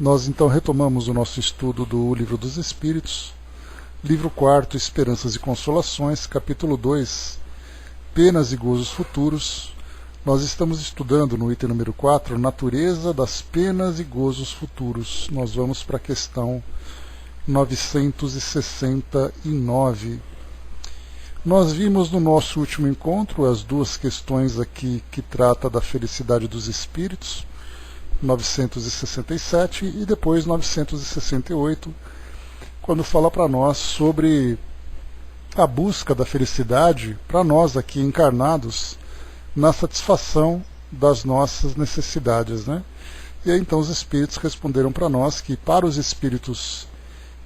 Nós então retomamos o nosso estudo do Livro dos Espíritos, livro 4, Esperanças e Consolações, capítulo 2, Penas e Gozos Futuros. Nós estamos estudando no item número 4, Natureza das Penas e Gozos Futuros. Nós vamos para a questão 969. Nós vimos no nosso último encontro as duas questões aqui que trata da felicidade dos espíritos, 967 e depois 968, quando fala para nós sobre a busca da felicidade para nós aqui encarnados na satisfação das nossas necessidades, né? E aí então os espíritos responderam para nós que para os espíritos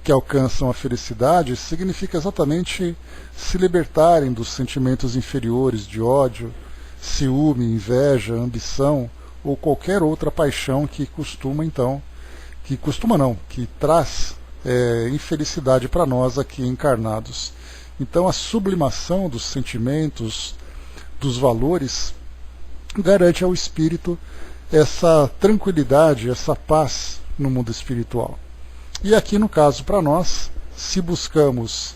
que alcançam a felicidade significa exatamente se libertarem dos sentimentos inferiores de ódio, ciúme, inveja, ambição ou qualquer outra paixão que traz infelicidade para nós aqui encarnados. Então a sublimação dos sentimentos, dos valores, garante ao espírito essa tranquilidade, essa paz no mundo espiritual. E aqui no caso para nós, se buscamos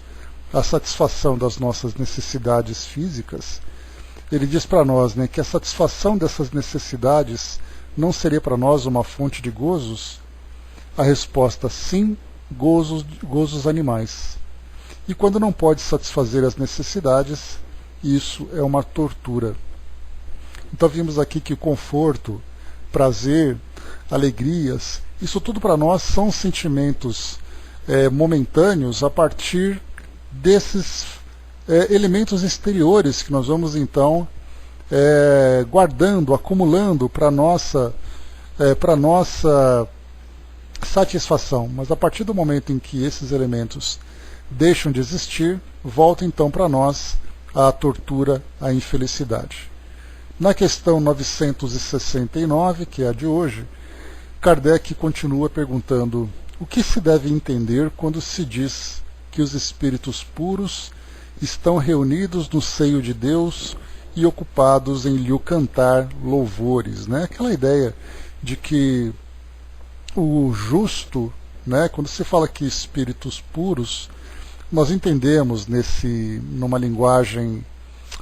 a satisfação das nossas necessidades físicas, ele diz para nós, né, que a satisfação dessas necessidades não seria para nós uma fonte de gozos? A resposta sim, gozos animais. E quando não pode satisfazer as necessidades, isso é uma tortura. Então vimos aqui que conforto, prazer, alegrias, isso tudo para nós são sentimentos momentâneos a partir desses elementos exteriores que nós vamos então guardando, acumulando para nossa satisfação. Mas a partir do momento em que esses elementos deixam de existir, volta então para nós a tortura, a infelicidade. Na questão 969, que é a de hoje, Kardec continua perguntando: o que se deve entender quando se diz que os espíritos puros estão reunidos no seio de Deus e ocupados em lhe cantar louvores, né? Aquela ideia de que o justo, né, quando se fala que espíritos puros, nós entendemos numa linguagem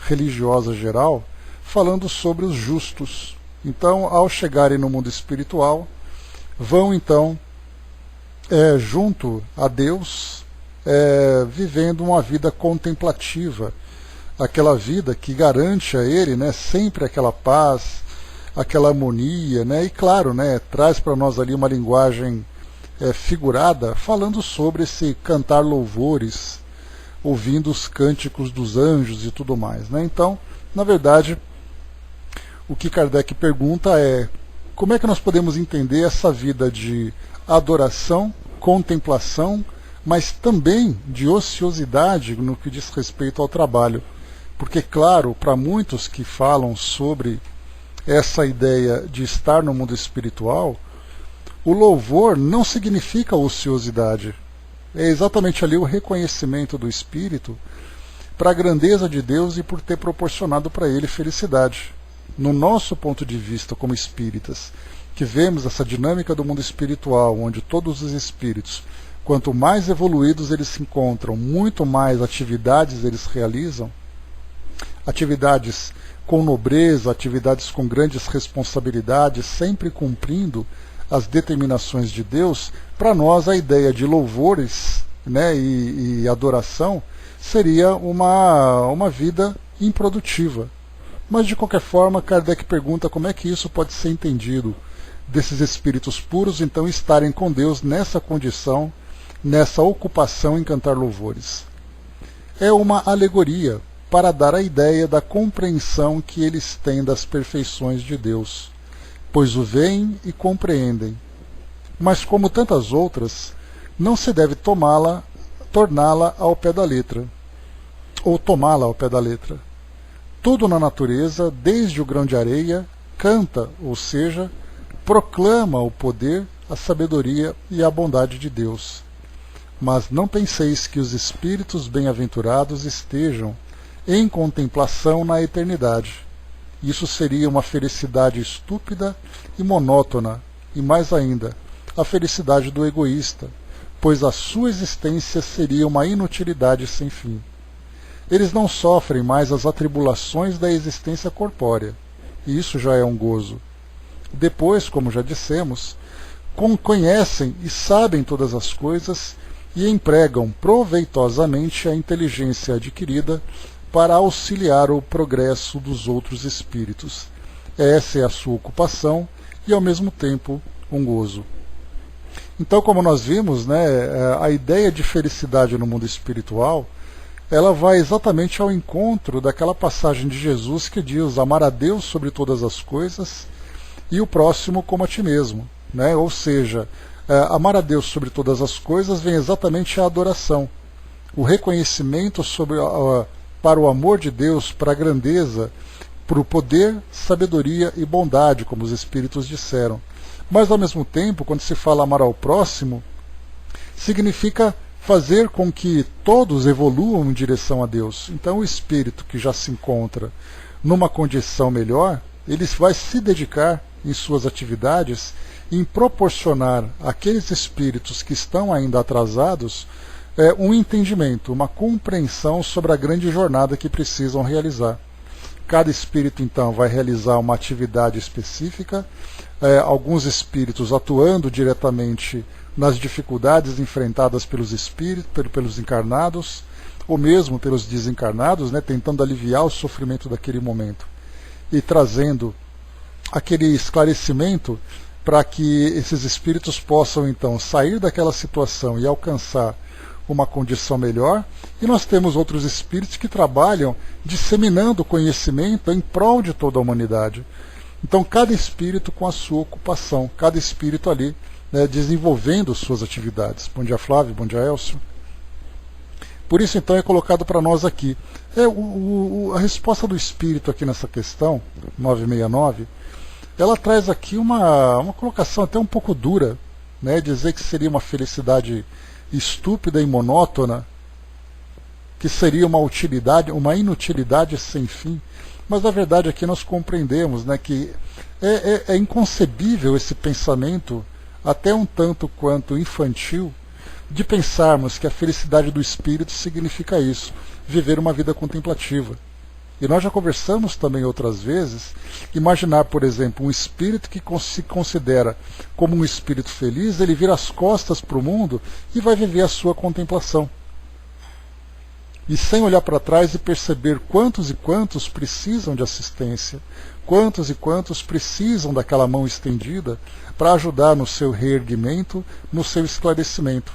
religiosa geral, falando sobre os justos. Então, ao chegarem no mundo espiritual, vão então junto a Deus, vivendo uma vida contemplativa, aquela vida que garante a ele, né, sempre aquela paz, aquela harmonia, né, e claro, né, traz para nós ali uma linguagem figurada, falando sobre esse cantar louvores, ouvindo os cânticos dos anjos e tudo mais, né? Então, na verdade, o que Kardec pergunta é: como é que nós podemos entender essa vida de adoração, contemplação, mas também de ociosidade no que diz respeito ao trabalho? Porque, claro, para muitos que falam sobre essa ideia de estar no mundo espiritual, o louvor não significa ociosidade. É exatamente ali o reconhecimento do espírito para a grandeza de Deus e por ter proporcionado para ele felicidade. No nosso ponto de vista como espíritas, que vemos essa dinâmica do mundo espiritual, onde todos os espíritos, quanto mais evoluídos eles se encontram, muito mais atividades eles realizam, atividades com nobreza, atividades com grandes responsabilidades, sempre cumprindo as determinações de Deus. Para nós a ideia de louvores, né, e adoração seria uma vida improdutiva. Mas de qualquer forma, Kardec pergunta como é que isso pode ser entendido, desses espíritos puros então estarem com Deus nessa condição, nessa ocupação em cantar louvores. É uma alegoria para dar a ideia da compreensão que eles têm das perfeições de Deus, pois o veem e compreendem. Mas como tantas outras, não se deve torná-la ao pé da letra, ou tomá-la ao pé da letra. Tudo na natureza, desde o grão de areia, canta, ou seja, proclama o poder, a sabedoria e a bondade de Deus. Mas não penseis que os espíritos bem-aventurados estejam em contemplação na eternidade. Isso seria uma felicidade estúpida e monótona, e mais ainda, a felicidade do egoísta, pois a sua existência seria uma inutilidade sem fim. Eles não sofrem mais as atribulações da existência corpórea, e isso já é um gozo. Depois, como já dissemos, conhecem e sabem todas as coisas e empregam proveitosamente a inteligência adquirida para auxiliar o progresso dos outros espíritos. Essa é a sua ocupação e, ao mesmo tempo, um gozo. Então, como nós vimos, a ideia de felicidade no mundo espiritual, ela vai exatamente ao encontro daquela passagem de Jesus que diz amar a Deus sobre todas as coisas e o próximo como a ti mesmo. Ou seja, amar a Deus sobre todas as coisas vem exatamente a adoração, o reconhecimento para o amor de Deus, para a grandeza, para o poder, sabedoria e bondade, como os Espíritos disseram. Mas, ao mesmo tempo, quando se fala amar ao próximo, significa fazer com que todos evoluam em direção a Deus. Então, o Espírito que já se encontra numa condição melhor, ele vai se dedicar em suas atividades em proporcionar àqueles espíritos que estão ainda atrasados um entendimento, uma compreensão sobre a grande jornada que precisam realizar. Cada espírito, então, vai realizar uma atividade específica, alguns espíritos atuando diretamente nas dificuldades enfrentadas pelos espíritos, pelos encarnados, ou mesmo pelos desencarnados, tentando aliviar o sofrimento daquele momento e trazendo aquele esclarecimento para que esses espíritos possam, então, sair daquela situação e alcançar uma condição melhor. E nós temos outros espíritos que trabalham disseminando conhecimento em prol de toda a humanidade. Então, cada espírito com a sua ocupação, cada espírito ali desenvolvendo suas atividades. Bom dia, Flávio. Bom dia, Elcio. Por isso, então, é colocado para nós aqui. A resposta do espírito aqui nessa questão, 969, ela traz aqui uma colocação até um pouco dura, dizer que seria uma felicidade estúpida e monótona, que seria uma inutilidade sem fim. Mas a verdade é que nós compreendemos que é inconcebível esse pensamento, até um tanto quanto infantil, de pensarmos que a felicidade do espírito significa isso, viver uma vida contemplativa. E nós já conversamos também outras vezes, imaginar, por exemplo, um espírito que se considera como um espírito feliz, ele vira as costas para o mundo e vai viver a sua contemplação. E sem olhar para trás e perceber quantos e quantos precisam de assistência, quantos e quantos precisam daquela mão estendida para ajudar no seu reerguimento, no seu esclarecimento.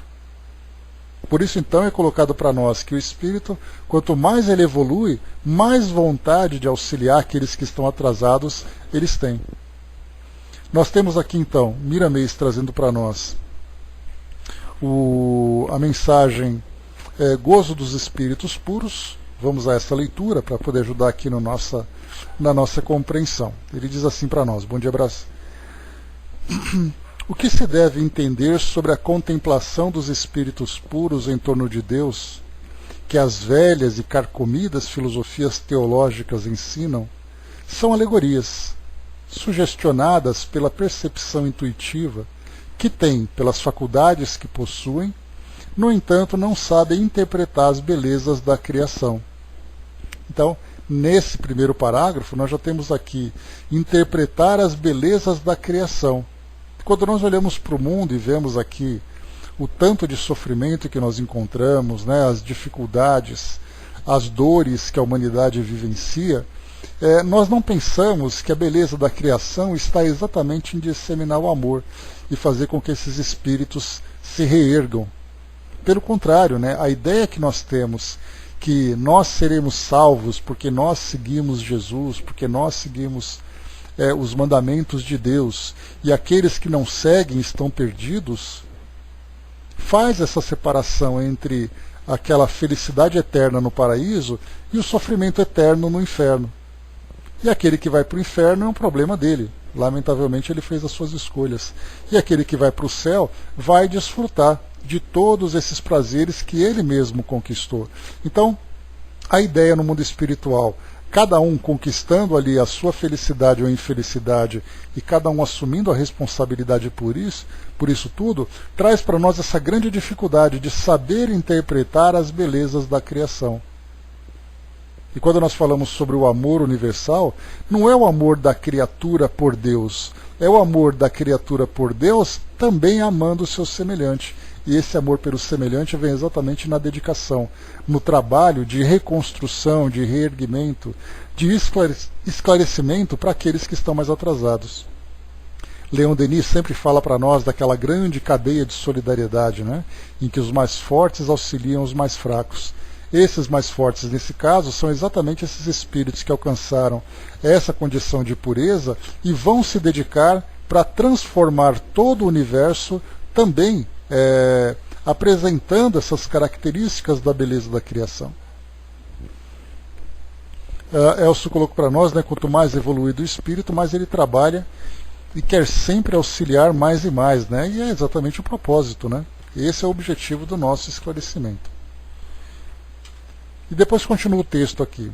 Por isso, então, é colocado para nós que o espírito, quanto mais ele evolui, mais vontade de auxiliar aqueles que estão atrasados eles têm. Nós temos aqui, então, Miramês trazendo para nós a mensagem Gozo dos Espíritos Puros. Vamos a essa leitura para poder ajudar aqui na nossa compreensão. Ele diz assim para nós: bom dia, abraço. O que se deve entender sobre a contemplação dos espíritos puros em torno de Deus, que as velhas e carcomidas filosofias teológicas ensinam, são alegorias, sugestionadas pela percepção intuitiva que têm pelas faculdades que possuem, no entanto não sabem interpretar as belezas da criação. Então, nesse primeiro parágrafo, nós já temos aqui interpretar as belezas da criação. Quando nós olhamos para o mundo e vemos aqui o tanto de sofrimento que nós encontramos, as dificuldades, as dores que a humanidade vivencia, nós não pensamos que a beleza da criação está exatamente em disseminar o amor e fazer com que esses espíritos se reergam. Pelo contrário, a ideia que nós temos que nós seremos salvos porque nós seguimos Jesus, porque nós seguimos os mandamentos de Deus, e aqueles que não seguem estão perdidos, faz essa separação entre aquela felicidade eterna no paraíso e o sofrimento eterno no inferno. E aquele que vai para o inferno é um problema dele. Lamentavelmente ele fez as suas escolhas. E aquele que vai para o céu vai desfrutar de todos esses prazeres que ele mesmo conquistou. Então, a ideia no mundo espiritual cada um conquistando ali a sua felicidade ou infelicidade e cada um assumindo a responsabilidade por isso tudo, traz para nós essa grande dificuldade de saber interpretar as belezas da criação. E quando nós falamos sobre o amor universal, não é o amor da criatura por Deus, é o amor da criatura por Deus também amando o seu semelhante. E esse amor pelo semelhante vem exatamente na dedicação, no trabalho de reconstrução, de reerguimento, de esclarecimento para aqueles que estão mais atrasados. Leon Denis sempre fala para nós daquela grande cadeia de solidariedade, né, em que os mais fortes auxiliam os mais fracos. Esses mais fortes, nesse caso, são exatamente esses espíritos que alcançaram essa condição de pureza e vão se dedicar para transformar todo o universo também apresentando essas características da beleza da criação. Elcio colocou para nós, né, quanto mais evoluído o espírito, mais ele trabalha e quer sempre auxiliar mais e mais, né? E é exatamente o propósito, né? Esse é o objetivo do nosso esclarecimento. E depois continua o texto aqui.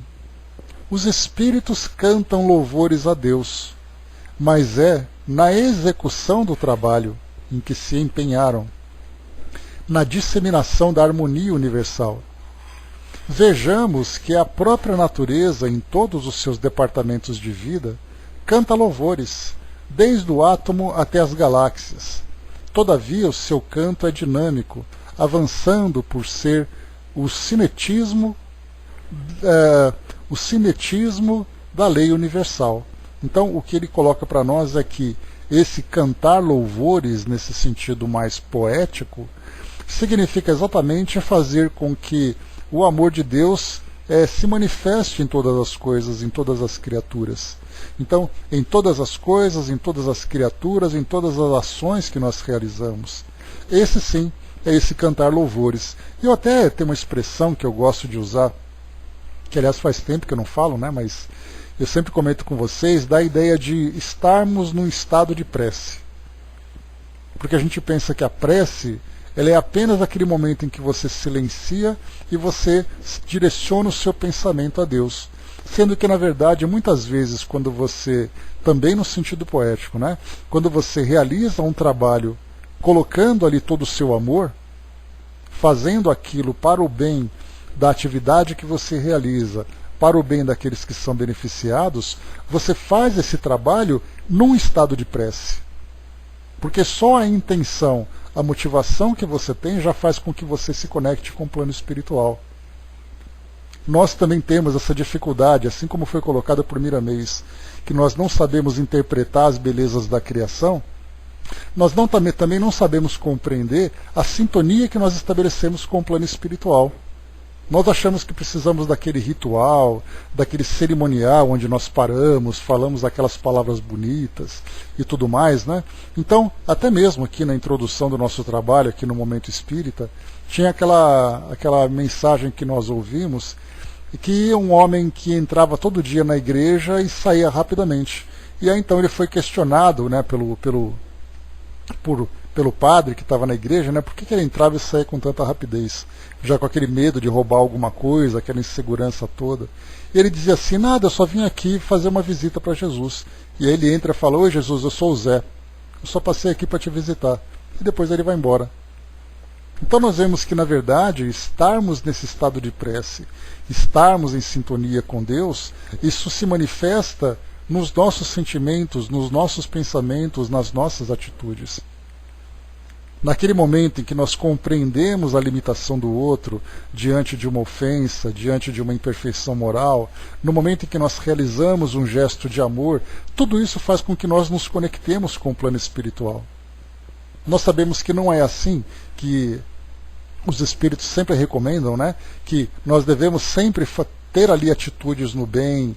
Os espíritos cantam louvores a Deus, mas é na execução do trabalho em que se empenharam, na disseminação da harmonia universal. Vejamos que a própria natureza, em todos os seus departamentos de vida, canta louvores, desde o átomo até as galáxias. Todavia, o seu canto é dinâmico, avançando por ser o cinetismo da lei universal. Então, o que ele coloca para nós é que esse cantar louvores, nesse sentido mais poético, significa exatamente fazer com que o amor de Deus se manifeste em todas as coisas, em todas as criaturas. Então, em todas as coisas, em todas as criaturas, em todas as ações que nós realizamos. Esse sim é esse cantar louvores. Eu até tenho uma expressão que eu gosto de usar, que aliás faz tempo que eu não falo, né, mas eu sempre comento com vocês, da ideia de estarmos num estado de prece. Porque a gente pensa que a prece, ela é apenas aquele momento em que você silencia e você direciona o seu pensamento a Deus. Sendo que, na verdade, muitas vezes, quando você, também no sentido poético, né, quando você realiza um trabalho colocando ali todo o seu amor, fazendo aquilo para o bem da atividade que você realiza, para o bem daqueles que são beneficiados, você faz esse trabalho num estado de prece. Porque só a intenção, a motivação que você tem já faz com que você se conecte com o plano espiritual. Nós também temos essa dificuldade, assim como foi colocada por Miramês, que nós não sabemos interpretar as belezas da criação, nós também não sabemos compreender a sintonia que nós estabelecemos com o plano espiritual. Nós achamos que precisamos daquele ritual, daquele cerimonial onde nós paramos, falamos aquelas palavras bonitas e tudo mais, né? Então, até mesmo aqui na introdução do nosso trabalho, aqui no Momento Espírita, tinha aquela mensagem que nós ouvimos, que um homem que entrava todo dia na igreja e saía rapidamente. E aí então ele foi questionado, né, pelo padre que estava na igreja, né, por que ele entrava e saía com tanta rapidez, já com aquele medo de roubar alguma coisa, aquela insegurança toda. E ele dizia assim, nada, eu só vim aqui fazer uma visita para Jesus. E aí ele entra e fala, oi Jesus, eu sou o Zé, eu só passei aqui para te visitar. E depois ele vai embora. Então nós vemos que, na verdade, estarmos nesse estado de prece, estarmos em sintonia com Deus, isso se manifesta nos nossos sentimentos, nos nossos pensamentos, nas nossas atitudes. Naquele momento em que nós compreendemos a limitação do outro diante de uma ofensa, diante de uma imperfeição moral, no momento em que nós realizamos um gesto de amor, tudo isso faz com que nós nos conectemos com o plano espiritual. Nós sabemos que não é assim, que os espíritos sempre recomendam, né, que nós devemos sempre ter ali atitudes no bem,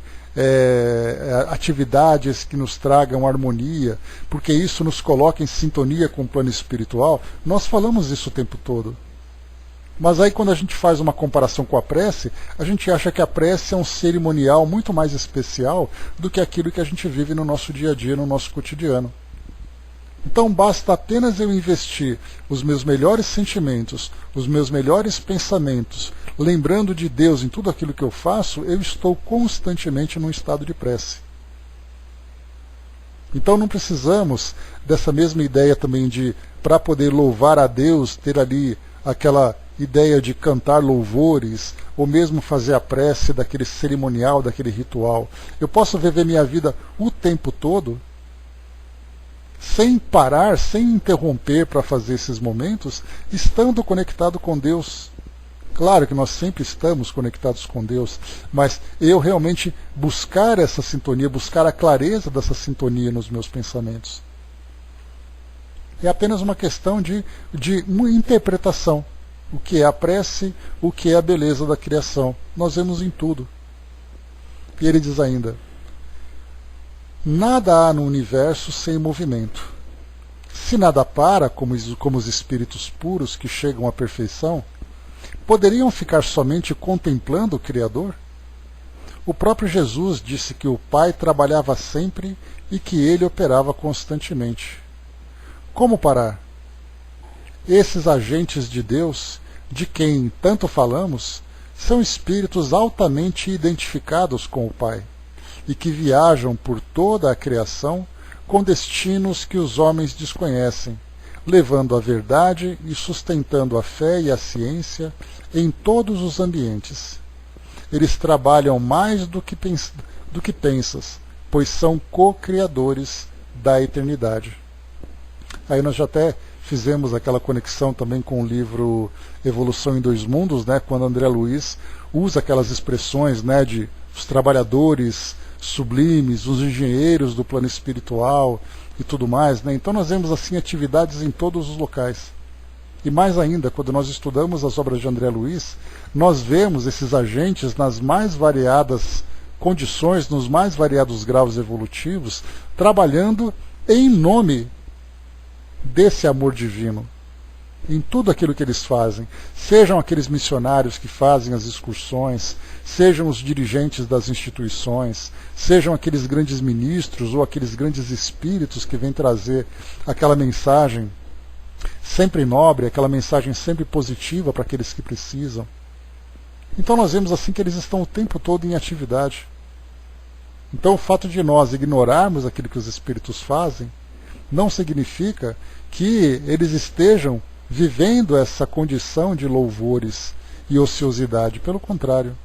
atividades que nos tragam harmonia, porque isso nos coloca em sintonia com o plano espiritual. Nós falamos isso o tempo todo. Mas aí quando a gente faz uma comparação com a prece, a gente acha que a prece é um cerimonial muito mais especial do que aquilo que a gente vive no nosso dia a dia, no nosso cotidiano. Então basta apenas eu investir os meus melhores sentimentos, os meus melhores pensamentos, lembrando de Deus em tudo aquilo que eu faço, eu estou constantemente num estado de prece. Então não precisamos dessa mesma ideia também de, para poder louvar a Deus, ter ali aquela ideia de cantar louvores, ou mesmo fazer a prece daquele cerimonial, daquele ritual. Eu posso viver minha vida o tempo todo, sem parar, sem interromper para fazer esses momentos, estando conectado com Deus. Claro que nós sempre estamos conectados com Deus, mas eu realmente buscar essa sintonia, buscar a clareza dessa sintonia nos meus pensamentos. É apenas uma questão de uma interpretação. O que é a prece, o que é a beleza da criação. Nós vemos em tudo. E ele diz ainda: nada há no universo sem movimento. Se nada para, como os espíritos puros que chegam à perfeição, poderiam ficar somente contemplando o Criador? O próprio Jesus disse que o Pai trabalhava sempre e que ele operava constantemente. Como parar? Esses agentes de Deus, de quem tanto falamos, são espíritos altamente identificados com o Pai e que viajam por toda a criação com destinos que os homens desconhecem, levando a verdade e sustentando a fé e a ciência em todos os ambientes. Eles trabalham mais do que pensas, pois são co-criadores da eternidade. Aí nós já até fizemos aquela conexão também com o livro Evolução em Dois Mundos, né, quando André Luiz usa aquelas expressões, né, de os trabalhadores sublimes, os engenheiros do plano espiritual e tudo mais, né? Então nós vemos assim atividades em todos os locais. E mais ainda, quando nós estudamos as obras de André Luiz, nós vemos esses agentes nas mais variadas condições, nos mais variados graus evolutivos, trabalhando em nome desse amor divino, em tudo aquilo que eles fazem, sejam aqueles missionários que fazem as excursões, sejam os dirigentes das instituições, sejam aqueles grandes ministros ou aqueles grandes espíritos que vêm trazer aquela mensagem sempre nobre, aquela mensagem sempre positiva para aqueles que precisam. Então nós vemos assim que eles estão o tempo todo em atividade. Então o fato de nós ignorarmos aquilo que os espíritos fazem não significa que eles estejam vivendo essa condição de louvores e ociosidade. Pelo contrário.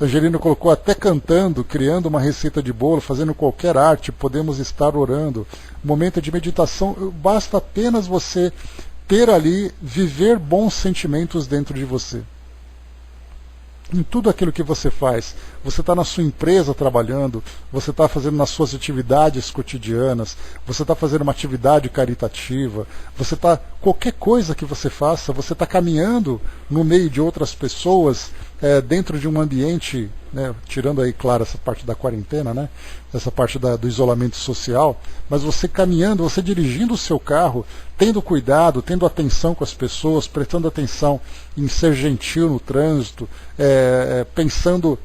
Angelino colocou até cantando, criando uma receita de bolo, fazendo qualquer arte, podemos estar orando. Momento de meditação, basta apenas você ter ali, viver bons sentimentos dentro de você. Em tudo aquilo que você faz, você está na sua empresa trabalhando, você está fazendo nas suas atividades cotidianas, você está fazendo uma atividade caritativa, você está, qualquer coisa que você faça, você está caminhando no meio de outras pessoas, dentro de um ambiente, né, tirando aí, claro, essa parte da quarentena, né, essa parte do isolamento social, mas você caminhando, você dirigindo o seu carro, tendo cuidado, tendo atenção com as pessoas, prestando atenção em ser gentil no trânsito, pensando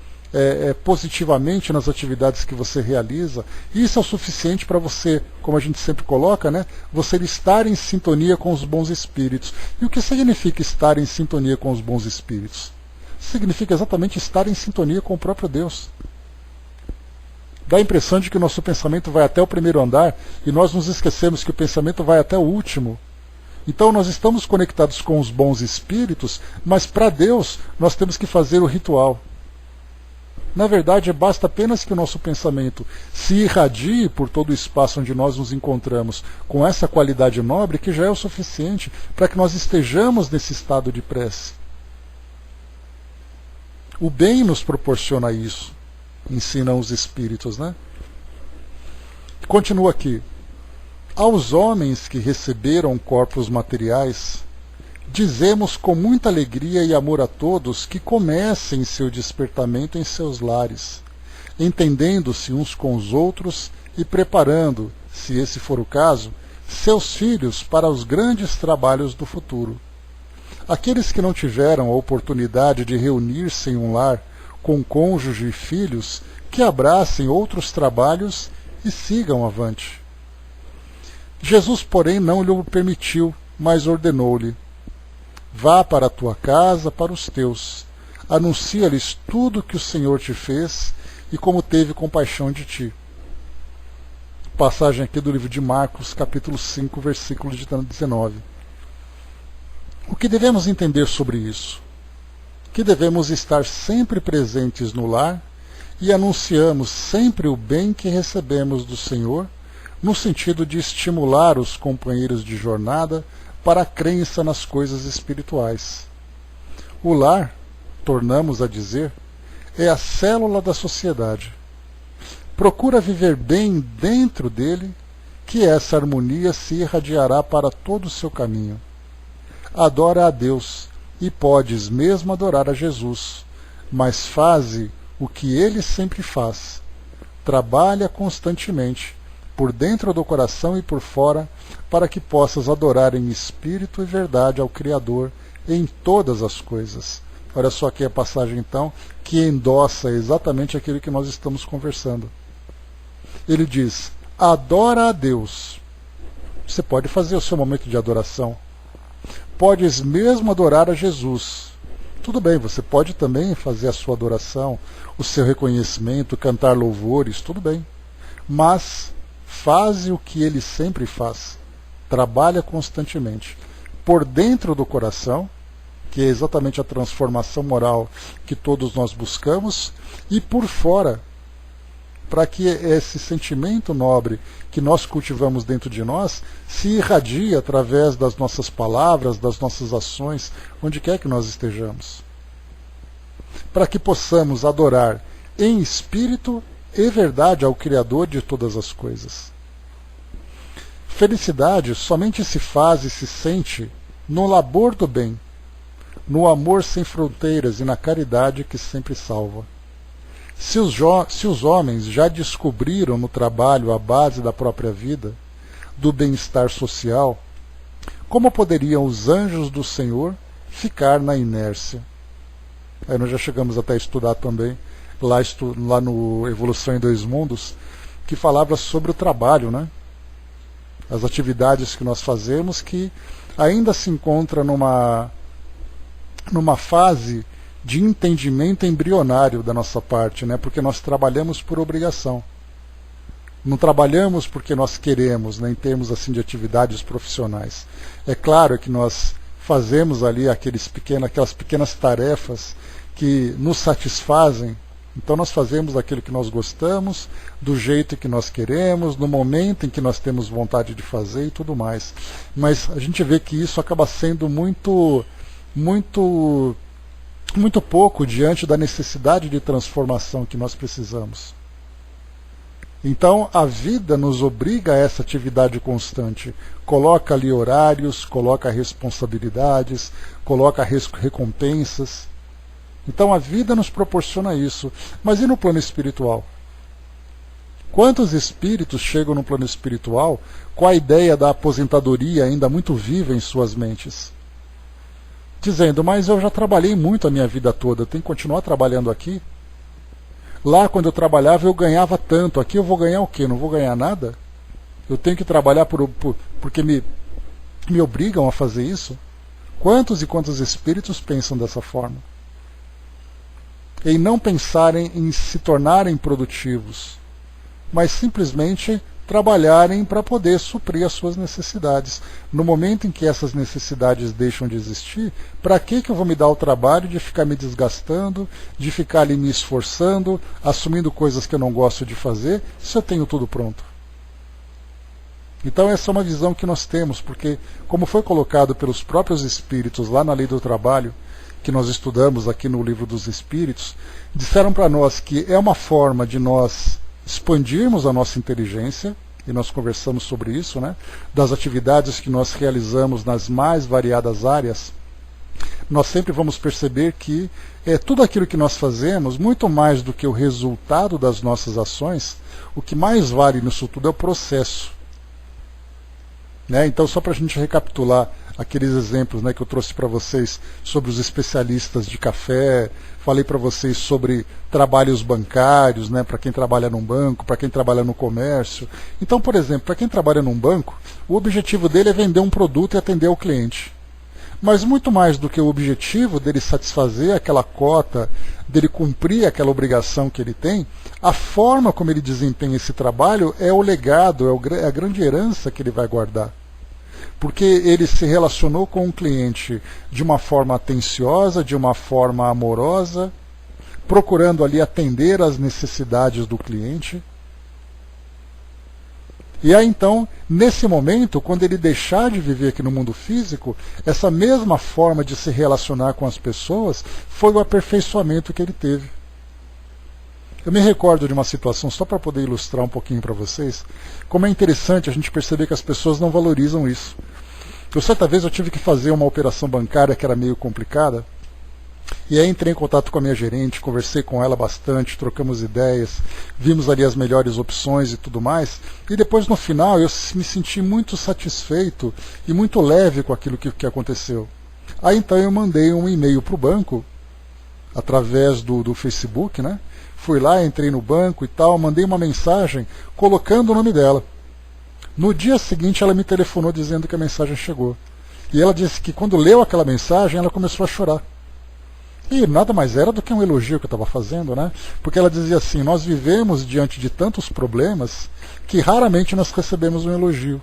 positivamente nas atividades que você realiza, isso é o suficiente para você, como a gente sempre coloca, né, você estar em sintonia com os bons espíritos. E o que significa estar em sintonia com os bons espíritos? Significa exatamente estar em sintonia com o próprio Deus. Dá a impressão de que o nosso pensamento vai até o primeiro andar e nós nos esquecemos que o pensamento vai até o último. Então nós estamos conectados com os bons espíritos, mas para Deus nós temos que fazer o ritual. Na verdade, basta apenas que o nosso pensamento se irradie por todo o espaço onde nós nos encontramos com essa qualidade nobre, que já é o suficiente para que nós estejamos nesse estado de prece. O bem nos proporciona isso, ensinam os espíritos, né? Continua aqui. Aos homens que receberam corpos materiais, dizemos com muita alegria e amor a todos que comecem seu despertamento em seus lares, entendendo-se uns com os outros e preparando, se esse for o caso, seus filhos para os grandes trabalhos do futuro. Aqueles que não tiveram a oportunidade de reunir-se em um lar com cônjuge e filhos, que abracem outros trabalhos e sigam avante. Jesus, porém, não lhe permitiu, mas ordenou-lhe: Vá para a tua casa, para os teus. Anuncia-lhes tudo que o Senhor te fez e como teve compaixão de ti. Passagem aqui do livro de Marcos, capítulo 5, versículo 19. O que devemos entender sobre isso? Que devemos estar sempre presentes no lar e anunciamos sempre o bem que recebemos do Senhor, no sentido de estimular os companheiros de jornada para a crença nas coisas espirituais. O lar, tornamos a dizer, é a célula da sociedade. Procura viver bem dentro dele, que essa harmonia se irradiará para todo o seu caminho. Adora a Deus, e podes mesmo adorar a Jesus, mas faze o que ele sempre faz. Trabalha constantemente, por dentro do coração e por fora, para que possas adorar em espírito e verdade ao Criador em todas as coisas. Olha só aqui a passagem, então, que endossa exatamente aquilo que nós estamos conversando. Ele diz, adora a Deus. Você pode fazer o seu momento de adoração. Podes mesmo adorar a Jesus. Tudo bem, você pode também fazer a sua adoração, o seu reconhecimento, cantar louvores, tudo bem. Mas faze o que ele sempre faz. Trabalha constantemente. Por dentro do coração, que é exatamente a transformação moral que todos nós buscamos, e por fora, para que esse sentimento nobre que nós cultivamos dentro de nós se irradie através das nossas palavras, das nossas ações, onde quer que nós estejamos. Para que possamos adorar em espírito e verdade ao Criador de todas as coisas. Felicidade somente se faz e se sente no labor do bem, no amor sem fronteiras e na caridade que sempre salva. Se os homens já descobriram no trabalho a base da própria vida, do bem-estar social, como poderiam os anjos do Senhor ficar na inércia? Aí nós já chegamos até a estudar também, lá no Evolução em Dois Mundos, que falava sobre o trabalho, né? As atividades que nós fazemos que ainda se encontra numa fase de entendimento embrionário da nossa parte, né? Porque nós trabalhamos por obrigação. Não trabalhamos porque nós queremos, né, em termos assim de atividades profissionais. É claro que nós fazemos ali aquelas pequenas tarefas que nos satisfazem. Então nós fazemos aquilo que nós gostamos, do jeito que nós queremos, no momento em que nós temos vontade de fazer e tudo mais. Mas a gente vê que isso acaba sendo muito pouco diante da necessidade de transformação que nós precisamos. Então a vida nos obriga a essa atividade constante. Coloca ali horários, coloca responsabilidades, coloca recompensas. Então a vida nos proporciona isso. Mas e no plano espiritual? Quantos espíritos chegam no plano espiritual com a ideia da aposentadoria ainda muito viva em suas mentes? Dizendo, mas eu já trabalhei muito a minha vida toda, eu tenho que continuar trabalhando aqui? Lá, quando eu trabalhava, eu ganhava tanto, aqui eu vou ganhar o quê? Não vou ganhar nada? Eu tenho que trabalhar porque me obrigam a fazer isso? Quantos e quantos espíritos pensam dessa forma? Em não pensarem em se tornarem produtivos, mas simplesmente trabalharem para poder suprir as suas necessidades. No momento em que essas necessidades deixam de existir, para que eu vou me dar o trabalho de ficar me desgastando, de ficar ali me esforçando, assumindo coisas que eu não gosto de fazer, se eu tenho tudo pronto? Então essa é uma visão que nós temos, porque como foi colocado pelos próprios espíritos lá na Lei do Trabalho, que nós estudamos aqui no Livro dos Espíritos, disseram para nós que é uma forma de nós expandirmos a nossa inteligência, e nós conversamos sobre isso, né? Das atividades que nós realizamos nas mais variadas áreas, nós sempre vamos perceber que tudo aquilo que nós fazemos, muito mais do que o resultado das nossas ações, o que mais vale nisso tudo é o processo. Né? Então, só para a gente recapitular aqueles exemplos, né, que eu trouxe para vocês sobre os especialistas de café, falei para vocês sobre trabalhos bancários, né, para quem trabalha num banco, para quem trabalha no comércio. Então, por exemplo, para quem trabalha num banco, o objetivo dele é vender um produto e atender ao cliente. Mas muito mais do que o objetivo dele satisfazer aquela cota, dele cumprir aquela obrigação que ele tem, a forma como ele desempenha esse trabalho é o legado, é a grande herança que ele vai guardar. Porque ele se relacionou com um cliente de uma forma atenciosa, de uma forma amorosa, procurando ali atender às necessidades do cliente. E aí então, nesse momento, quando ele deixar de viver aqui no mundo físico, essa mesma forma de se relacionar com as pessoas foi o aperfeiçoamento que ele teve. Eu me recordo de uma situação, só para poder ilustrar um pouquinho para vocês, como é interessante a gente perceber que as pessoas não valorizam isso. Certa vez eu tive que fazer uma operação bancária que era meio complicada, e aí entrei em contato com a minha gerente, conversei com ela bastante, trocamos ideias, vimos ali as melhores opções e tudo mais, e depois no final eu me senti muito satisfeito e muito leve com aquilo que aconteceu. Aí então eu mandei um e-mail para o banco, através do Facebook, né? Fui lá, entrei no banco e tal, mandei uma mensagem colocando o nome dela. No dia seguinte ela me telefonou dizendo que a mensagem chegou. E ela disse que quando leu aquela mensagem ela começou a chorar. E nada mais era do que um elogio que eu estava fazendo, né? Porque ela dizia assim, nós vivemos diante de tantos problemas que raramente nós recebemos um elogio.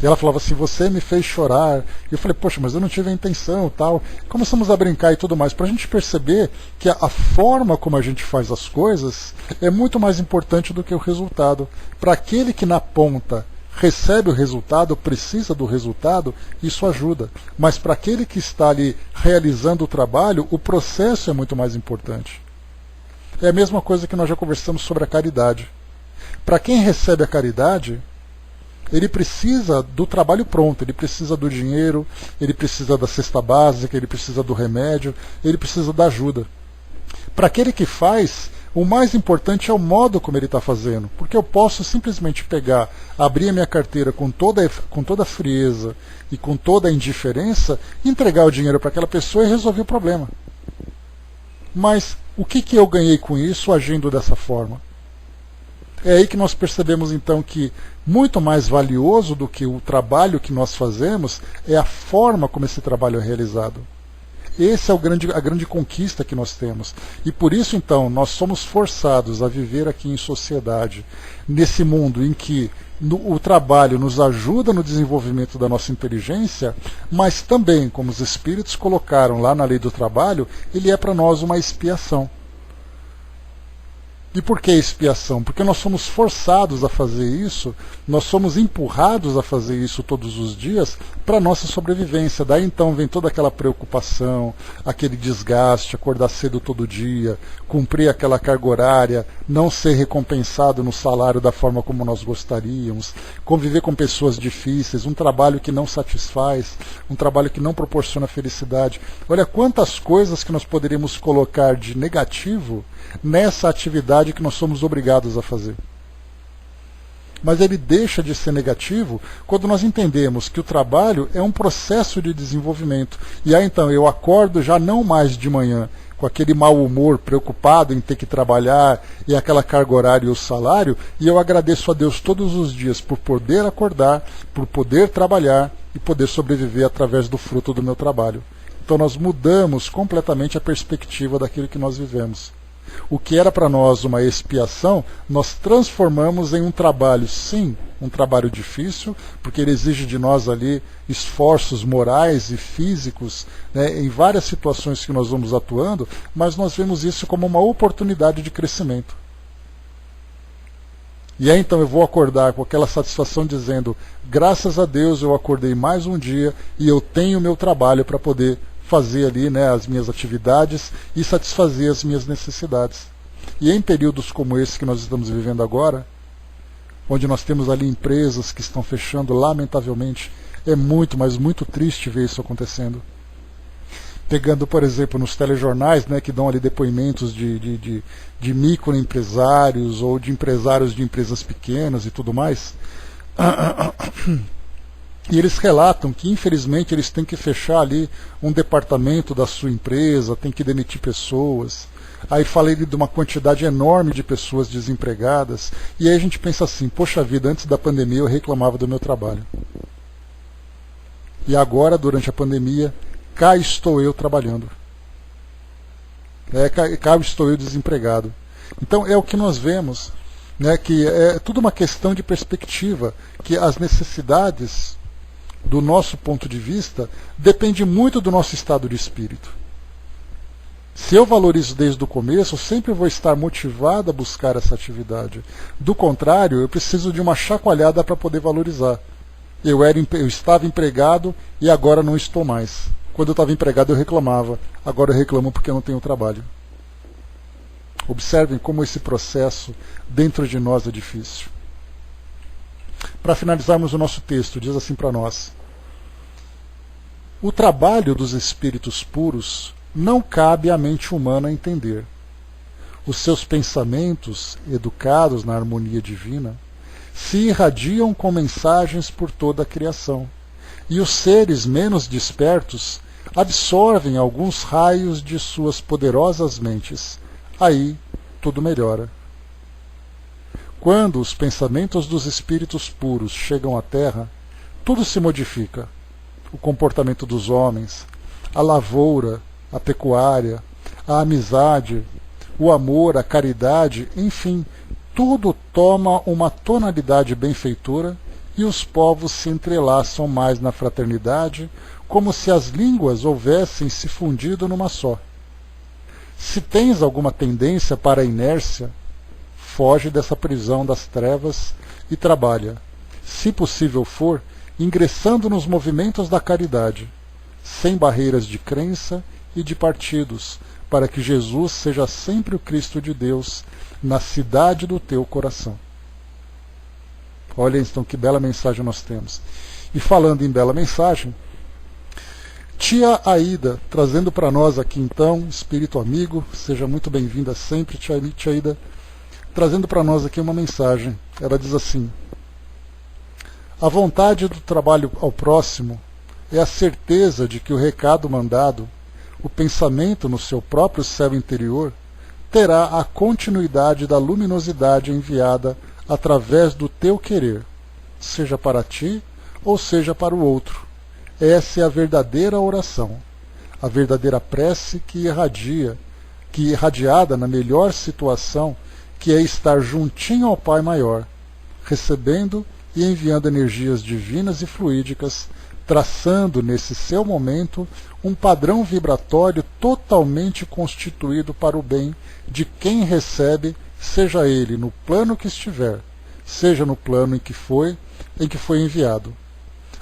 E ela falava assim, você me fez chorar. E eu falei, poxa, mas eu não tive a intenção, tal. Começamos a brincar e tudo mais, para a gente perceber que a forma como a gente faz as coisas é muito mais importante do que o resultado. Para aquele que na ponta recebe o resultado, precisa do resultado, isso ajuda. Mas para aquele que está ali realizando o trabalho, o processo é muito mais importante. É a mesma coisa que nós já conversamos sobre a caridade. Para quem recebe a caridade, ele precisa do trabalho pronto, ele precisa do dinheiro, ele precisa da cesta básica, ele precisa do remédio, ele precisa da ajuda. Para aquele que faz, o mais importante é o modo como ele está fazendo, porque eu posso simplesmente pegar, abrir a minha carteira com toda a frieza e com toda a indiferença, entregar o dinheiro para aquela pessoa e resolver o problema. Mas o que eu ganhei com isso agindo dessa forma? É aí que nós percebemos então que muito mais valioso do que o trabalho que nós fazemos é a forma como esse trabalho é realizado. Essa é a grande conquista que nós temos. E por isso então nós somos forçados a viver aqui em sociedade, nesse mundo em que o trabalho nos ajuda no desenvolvimento da nossa inteligência, mas também, como os espíritos colocaram lá na lei do trabalho, ele é para nós uma expiação. E por que expiação? Porque nós somos forçados a fazer isso, nós somos empurrados a fazer isso todos os dias para a nossa sobrevivência. Daí então vem toda aquela preocupação, aquele desgaste, acordar cedo todo dia, cumprir aquela carga horária, não ser recompensado no salário da forma como nós gostaríamos, conviver com pessoas difíceis, um trabalho que não satisfaz, um trabalho que não proporciona felicidade. Olha quantas coisas que nós poderíamos colocar de negativo nessa atividade que nós somos obrigados a fazer. Mas ele deixa de ser negativo quando nós entendemos que o trabalho é um processo de desenvolvimento. E aí então eu acordo já não mais de manhã com aquele mau humor, preocupado em ter que trabalhar e aquela carga horária e o salário, e eu agradeço a Deus todos os dias por poder acordar, por poder trabalhar e poder sobreviver através do fruto do meu trabalho. Então nós mudamos completamente a perspectiva daquilo que nós vivemos. O que era para nós uma expiação, nós transformamos em um trabalho, sim, um trabalho difícil, porque ele exige de nós ali esforços morais e físicos, né, em várias situações que nós vamos atuando, mas nós vemos isso como uma oportunidade de crescimento. E aí então eu vou acordar com aquela satisfação dizendo, graças a Deus eu acordei mais um dia e eu tenho o meu trabalho para poder fazer ali, né, as minhas atividades e satisfazer as minhas necessidades. E em períodos como esse que nós estamos vivendo agora, onde nós temos ali empresas que estão fechando, lamentavelmente, é muito, mas muito triste ver isso acontecendo. Pegando, por exemplo, nos telejornais, né, que dão ali depoimentos de microempresários ou de empresários de empresas pequenas e tudo mais, e eles relatam que, infelizmente, eles têm que fechar ali um departamento da sua empresa, têm que demitir pessoas. Aí falei de uma quantidade enorme de pessoas desempregadas. E aí a gente pensa assim, poxa vida, antes da pandemia eu reclamava do meu trabalho. E agora, durante a pandemia, cá estou eu trabalhando. Cá estou eu desempregado. Então é o que nós vemos, né, que é tudo uma questão de perspectiva, que as necessidades do nosso ponto de vista dependem muito do nosso estado de espírito. Se eu valorizo desde o começo, eu sempre vou estar motivado a buscar essa atividade. Do contrário, eu preciso de uma chacoalhada para poder valorizar. Eu estava empregado e agora não estou mais. Quando eu estava empregado eu reclamava, agora eu reclamo porque eu não tenho trabalho. Observem como esse processo dentro de nós é difícil. Para finalizarmos o nosso texto, diz assim para nós: o trabalho dos espíritos puros não cabe à mente humana entender. Os seus pensamentos, educados na harmonia divina, se irradiam com mensagens por toda a criação, e os seres menos despertos absorvem alguns raios de suas poderosas mentes. Aí tudo melhora. Quando os pensamentos dos espíritos puros chegam à Terra, tudo se modifica. O comportamento dos homens, a lavoura, a pecuária, a amizade, o amor, a caridade, enfim, tudo toma uma tonalidade benfeitora e os povos se entrelaçam mais na fraternidade, como se as línguas houvessem se fundido numa só. Se tens alguma tendência para a inércia, foge dessa prisão das trevas e trabalha, se possível for, ingressando nos movimentos da caridade, sem barreiras de crença e de partidos, para que Jesus seja sempre o Cristo de Deus na cidade do teu coração. Olha então que bela mensagem nós temos. E falando em bela mensagem, tia Aida, trazendo para nós aqui então, espírito amigo, seja muito bem-vinda sempre, tia Aida, trazendo para nós aqui uma mensagem. Ela diz assim: a vontade do trabalho ao próximo é a certeza de que o recado mandado, o pensamento no seu próprio céu interior, terá a continuidade da luminosidade enviada através do teu querer, seja para ti ou seja para o outro. Essa é a verdadeira oração, a verdadeira prece que irradiada na melhor situação, que é estar juntinho ao Pai Maior, recebendo e enviando energias divinas e fluídicas, traçando nesse seu momento um padrão vibratório totalmente constituído para o bem de quem recebe, seja ele no plano que estiver, seja no plano em que foi enviado.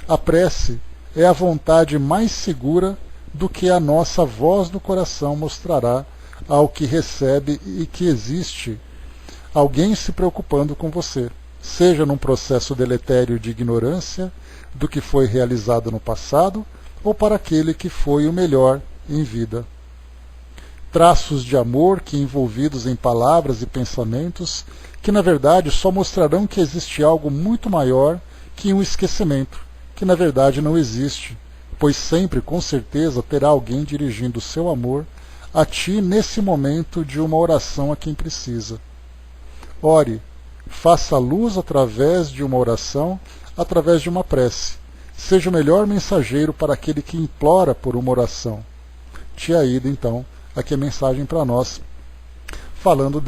A prece é a vontade mais segura do que a nossa voz do coração mostrará ao que recebe e que existe alguém se preocupando com você, seja num processo deletério de ignorância do que foi realizado no passado, ou para aquele que foi o melhor em vida. Traços de amor que envolvidos em palavras e pensamentos, que na verdade só mostrarão que existe algo muito maior que um esquecimento, que na verdade não existe, pois sempre, com certeza, terá alguém dirigindo o seu amor a ti nesse momento de uma oração a quem precisa. Ore, faça luz através de uma oração, através de uma prece. Seja o melhor mensageiro para aquele que implora por uma oração. Tia Aida, então, aqui a mensagem para nós, falando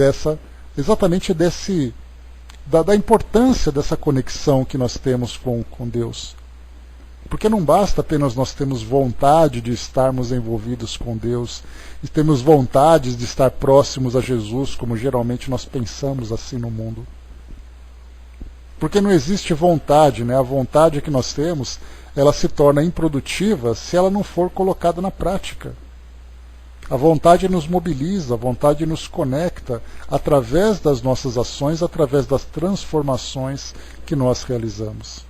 exatamente da importância dessa conexão que nós temos com Deus. Porque não basta apenas nós termos vontade de estarmos envolvidos com Deus, e termos vontade de estar próximos a Jesus, como geralmente nós pensamos assim no mundo. Porque não existe vontade, né? A vontade que nós temos, ela se torna improdutiva se ela não for colocada na prática. A vontade nos mobiliza, a vontade nos conecta através das nossas ações, através das transformações que nós realizamos.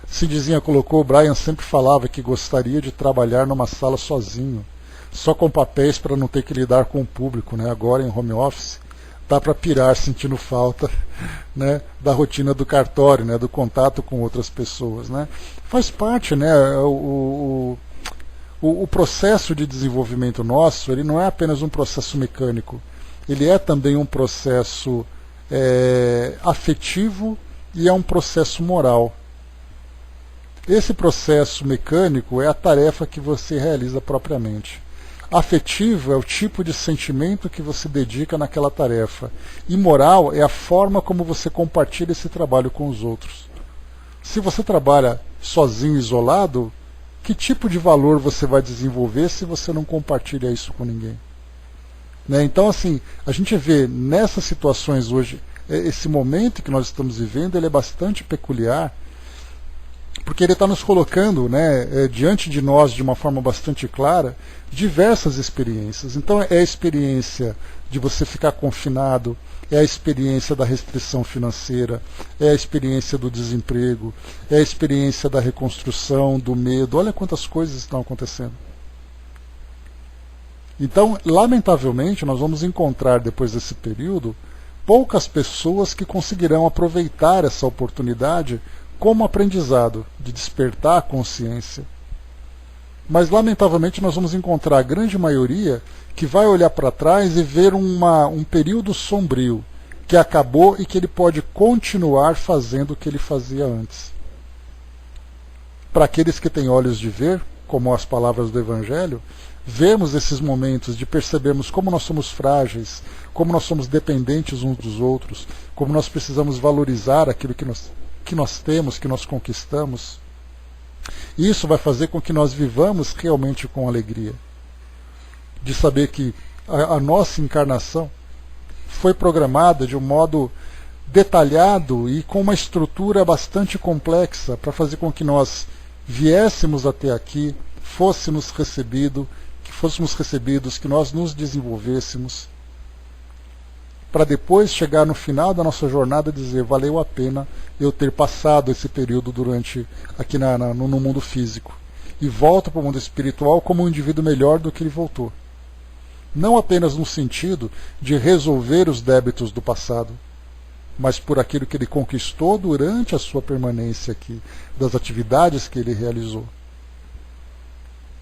Cidizinha colocou, o Brian sempre falava que gostaria de trabalhar numa sala sozinho, só com papéis para não ter que lidar com o público, né? Agora em home office, dá para pirar sentindo falta, né, da rotina do cartório, né, do contato com outras pessoas, né? Faz parte, né, o processo de desenvolvimento nosso, ele não é apenas um processo mecânico, ele é também um processo afetivo e é um processo moral. Esse processo mecânico é a tarefa que você realiza propriamente. Afetivo é o tipo de sentimento que você dedica naquela tarefa. E moral é a forma como você compartilha esse trabalho com os outros. Se você trabalha sozinho, isolado, que tipo de valor você vai desenvolver se você não compartilha isso com ninguém? Né? Então, assim, a gente vê nessas situações hoje, esse momento que nós estamos vivendo, ele é bastante peculiar, porque ele está nos colocando, né, diante de nós, de uma forma bastante clara, diversas experiências. Então é a experiência de você ficar confinado, é a experiência da restrição financeira, é a experiência do desemprego, é a experiência da reconstrução, do medo. Olha quantas coisas estão acontecendo. Então, lamentavelmente, nós vamos encontrar depois desse período poucas pessoas que conseguirão aproveitar essa oportunidade como aprendizado, de despertar a consciência. Mas, lamentavelmente, nós vamos encontrar a grande maioria que vai olhar para trás e ver um período sombrio, que acabou e que ele pode continuar fazendo o que ele fazia antes. Para aqueles que têm olhos de ver, como as palavras do Evangelho, vemos esses momentos de percebermos como nós somos frágeis, como nós somos dependentes uns dos outros, como nós precisamos valorizar aquilo que nós temos, que nós conquistamos. Isso vai fazer com que nós vivamos realmente com alegria. De saber que a nossa encarnação foi programada de um modo detalhado e com uma estrutura bastante complexa para fazer com que nós viéssemos até aqui, fôssemos recebidos, que nós nos desenvolvêssemos, para depois chegar no final da nossa jornada e dizer, valeu a pena eu ter passado esse período aqui no mundo físico. E volto para o mundo espiritual como um indivíduo melhor do que ele voltou. Não apenas no sentido de resolver os débitos do passado, mas por aquilo que ele conquistou durante a sua permanência aqui, das atividades que ele realizou.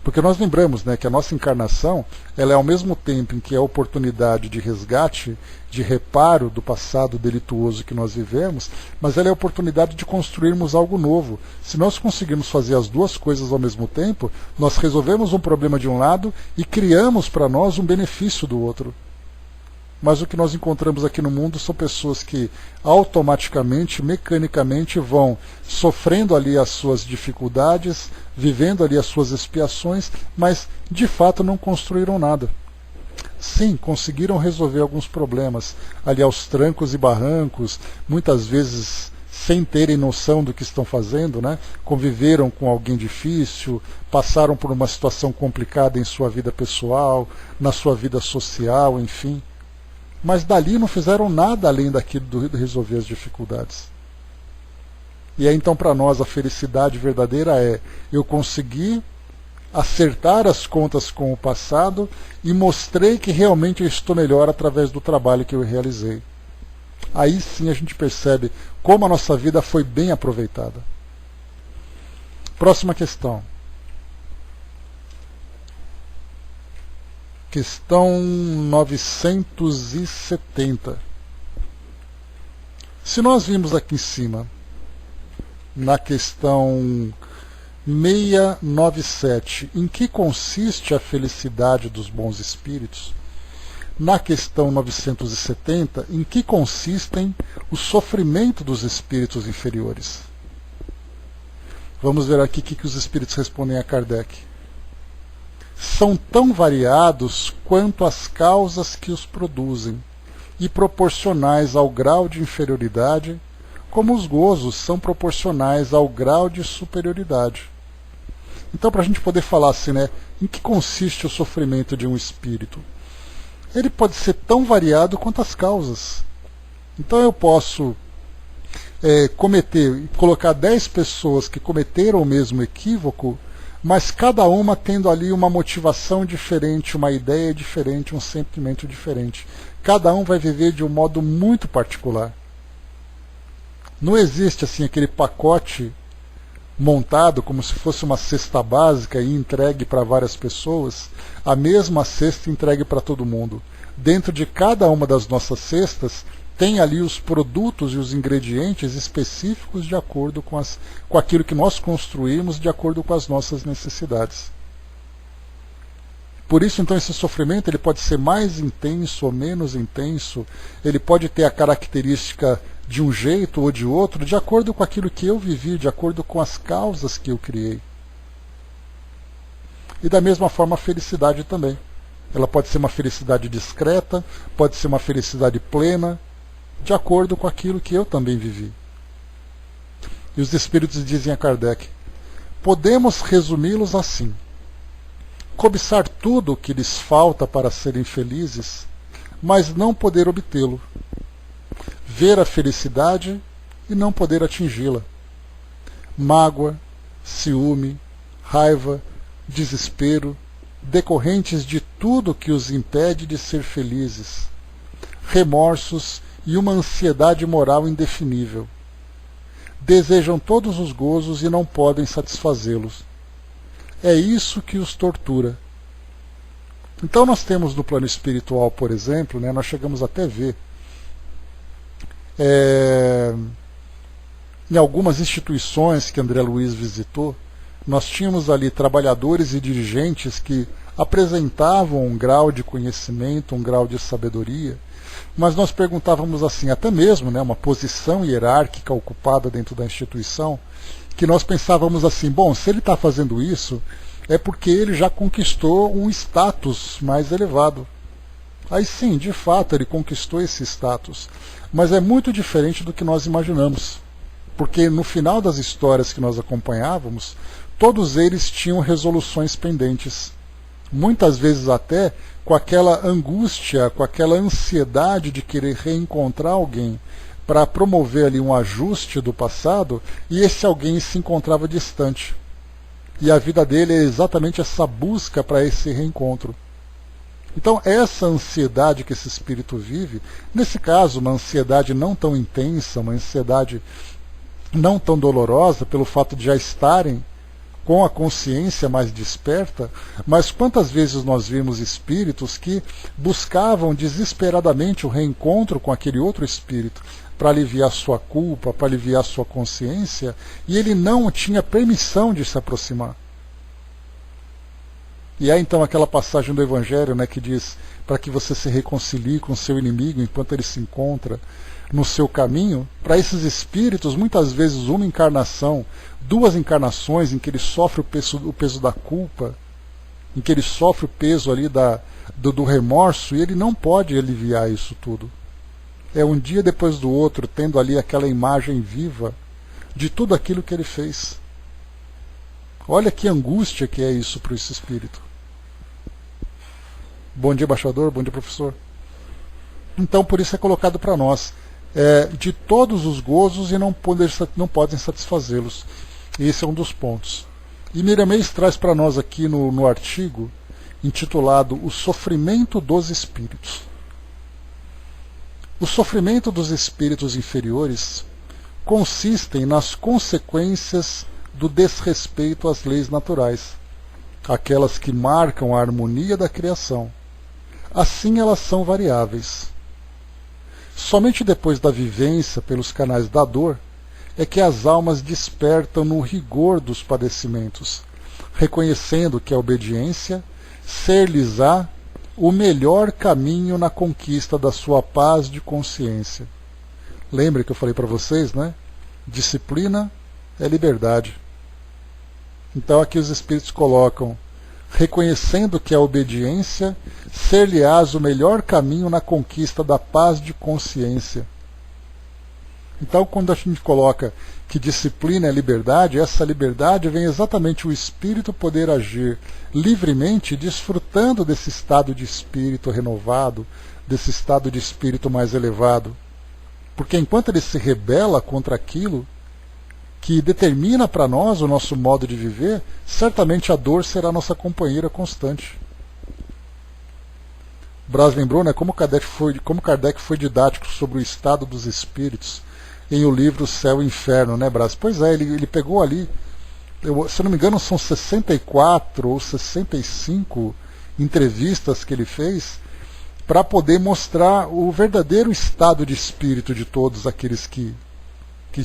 Porque nós lembramos, né, que a nossa encarnação, ela é ao mesmo tempo em que é a oportunidade de resgate, de reparo do passado delituoso que nós vivemos, mas ela é a oportunidade de construirmos algo novo. Se nós conseguirmos fazer as duas coisas ao mesmo tempo, nós resolvemos um problema de um lado e criamos para nós um benefício do outro. Mas o que nós encontramos aqui no mundo são pessoas que automaticamente, mecanicamente vão sofrendo ali as suas dificuldades, vivendo ali as suas expiações, mas de fato não construíram nada. Sim, conseguiram resolver alguns problemas ali aos trancos e barrancos, muitas vezes sem terem noção do que estão fazendo, né? Conviveram com alguém difícil, passaram por uma situação complicada em sua vida pessoal, na sua vida social, enfim. Mas dali não fizeram nada além daquilo de resolver as dificuldades. E aí então para nós a felicidade verdadeira é eu conseguir acertar as contas com o passado e mostrei que realmente eu estou melhor através do trabalho que eu realizei. Aí sim a gente percebe como a nossa vida foi bem aproveitada. Próxima questão. Questão 970. Se nós vimos aqui em cima, na questão 697, em que consiste a felicidade dos bons espíritos, na questão 970, em que consistem o sofrimento dos espíritos inferiores. Vamos ver aqui o que os espíritos respondem a Kardec. São tão variados quanto as causas que os produzem, e proporcionais ao grau de inferioridade, como os gozos são proporcionais ao grau de superioridade. Então, para a gente poder falar assim, né, em que consiste o sofrimento de um espírito? Ele pode ser tão variado quanto as causas. Então eu posso colocar 10 pessoas que cometeram o mesmo equívoco, mas cada uma tendo ali uma motivação diferente, uma ideia diferente, um sentimento diferente. Cada um vai viver de um modo muito particular. Não existe assim aquele pacote montado como se fosse uma cesta básica e entregue para várias pessoas, a mesma cesta entregue para todo mundo. Dentro de cada uma das nossas cestas tem ali os produtos e os ingredientes específicos de acordo com aquilo que nós construímos, de acordo com as nossas necessidades. Por isso, então, esse sofrimento ele pode ser mais intenso ou menos intenso, ele pode ter a característica de um jeito ou de outro, de acordo com aquilo que eu vivi, de acordo com as causas que eu criei. E da mesma forma a felicidade também. Ela pode ser uma felicidade discreta, pode ser uma felicidade plena, de acordo com aquilo que eu também vivi. E os espíritos dizem a Kardec, podemos resumi-los assim: cobiçar tudo o que lhes falta para serem felizes, mas não poder obtê-lo. Ver a felicidade e não poder atingi-la. Mágoa, ciúme, raiva, desespero, decorrentes de tudo que os impede de ser felizes. Remorsos e uma ansiedade moral indefinível. Desejam todos os gozos e não podem satisfazê-los. É isso que os tortura. Então nós temos no plano espiritual, por exemplo, nós chegamos até a ver em algumas instituições que André Luiz visitou, nós tínhamos ali trabalhadores e dirigentes que apresentavam um grau de conhecimento, um grau de sabedoria, mas nós perguntávamos assim, até mesmo uma posição hierárquica ocupada dentro da instituição, que nós pensávamos assim, bom, se ele está fazendo isso, é porque ele já conquistou um status mais elevado. Aí sim, de fato, ele conquistou esse status, mas é muito diferente do que nós imaginamos, porque no final das histórias que nós acompanhávamos, todos eles tinham resoluções pendentes, muitas vezes até com aquela angústia, com aquela ansiedade de querer reencontrar alguém, para promover ali um ajuste do passado, e esse alguém se encontrava distante. E a vida dele é exatamente essa busca para esse reencontro. Então essa ansiedade que esse espírito vive, nesse caso uma ansiedade não tão intensa, uma ansiedade não tão dolorosa, pelo fato de já estarem com a consciência mais desperta, mas quantas vezes nós vimos espíritos que buscavam desesperadamente o reencontro com aquele outro espírito, para aliviar sua culpa, para aliviar sua consciência, e ele não tinha permissão de se aproximar. E há então aquela passagem do Evangelho que diz, para que você se reconcilie com seu inimigo enquanto ele se encontra no seu caminho. Para esses espíritos, muitas vezes uma encarnação, 2 encarnações em que ele sofre o peso da culpa, em que ele sofre o peso ali do remorso, e ele não pode aliviar isso tudo. É um dia depois do outro, tendo ali aquela imagem viva de tudo aquilo que ele fez. Olha que angústia que é isso para esse espírito. Bom dia, embaixador. Bom dia, professor. Então, por isso é colocado para nós, de todos os gozos e não podem satisfazê-los. Esse é um dos pontos. E Miramês traz para nós aqui no artigo, intitulado O Sofrimento dos Espíritos. O sofrimento dos espíritos inferiores consistem nas consequências do desrespeito às leis naturais, aquelas que marcam a harmonia da criação. Assim elas são variáveis. Somente depois da vivência pelos canais da dor é que as almas despertam no rigor dos padecimentos, reconhecendo que a obediência ser-lhes-á o melhor caminho na conquista da sua paz de consciência. Lembre que eu falei para vocês, Disciplina é liberdade. Então aqui os espíritos colocam, reconhecendo que a obediência ser-lhe-ás o melhor caminho na conquista da paz de consciência. Então quando a gente coloca que disciplina é liberdade, essa liberdade vem exatamente o espírito poder agir livremente, desfrutando desse estado de espírito renovado, desse estado de espírito mais elevado. Porque enquanto ele se rebela contra aquilo que determina para nós o nosso modo de viver, certamente a dor será nossa companheira constante. Braz lembrou como Kardec foi didático sobre o estado dos espíritos em o livro Céu e Inferno, Braz? Pois é, ele pegou ali, se não me engano são 64 ou 65 entrevistas que ele fez, para poder mostrar o verdadeiro estado de espírito de todos aqueles que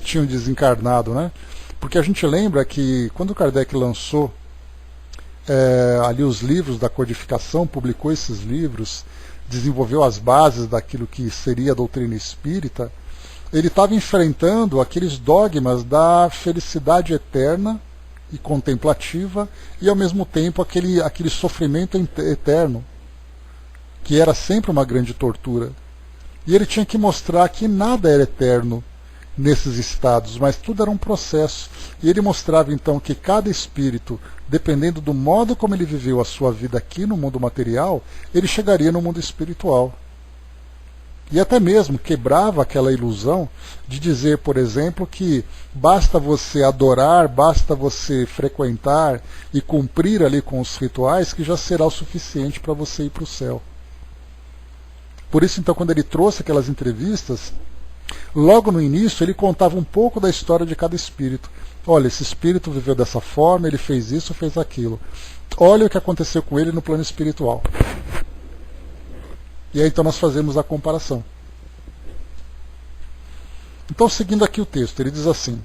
tinham desencarnado, né? Porque a gente lembra que quando Kardec lançou ali os livros da codificação, publicou esses livros, desenvolveu as bases daquilo que seria a doutrina espírita, ele estava enfrentando aqueles dogmas da felicidade eterna e contemplativa e ao mesmo tempo aquele sofrimento eterno, que era sempre uma grande tortura. E ele tinha que mostrar que nada era eterno nesses estados, mas tudo era um processo. E ele mostrava então que cada espírito, dependendo do modo como ele viveu a sua vida aqui no mundo material, ele chegaria no mundo espiritual. E até mesmo quebrava aquela ilusão de dizer, por exemplo, que basta você adorar, basta você frequentar e cumprir ali com os rituais que já será o suficiente para você ir para o céu. Por isso, então, quando ele trouxe aquelas entrevistas, logo no início ele contava um pouco da história de cada espírito. Olha, esse espírito viveu dessa forma, ele fez isso, fez aquilo. Olha o que aconteceu com ele no plano espiritual. E aí então nós fazemos a comparação. Então, seguindo aqui o texto, ele diz assim: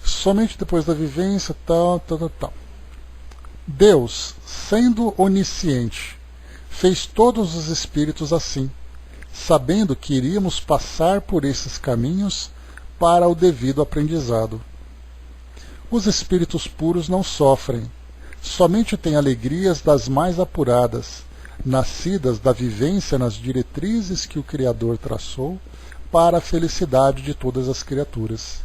somente depois da vivência, tal. Deus, sendo onisciente, fez todos os espíritos assim, sabendo que iríamos passar por esses caminhos para o devido aprendizado. Os espíritos puros não sofrem, somente têm alegrias das mais apuradas, nascidas da vivência nas diretrizes que o Criador traçou para a felicidade de todas as criaturas.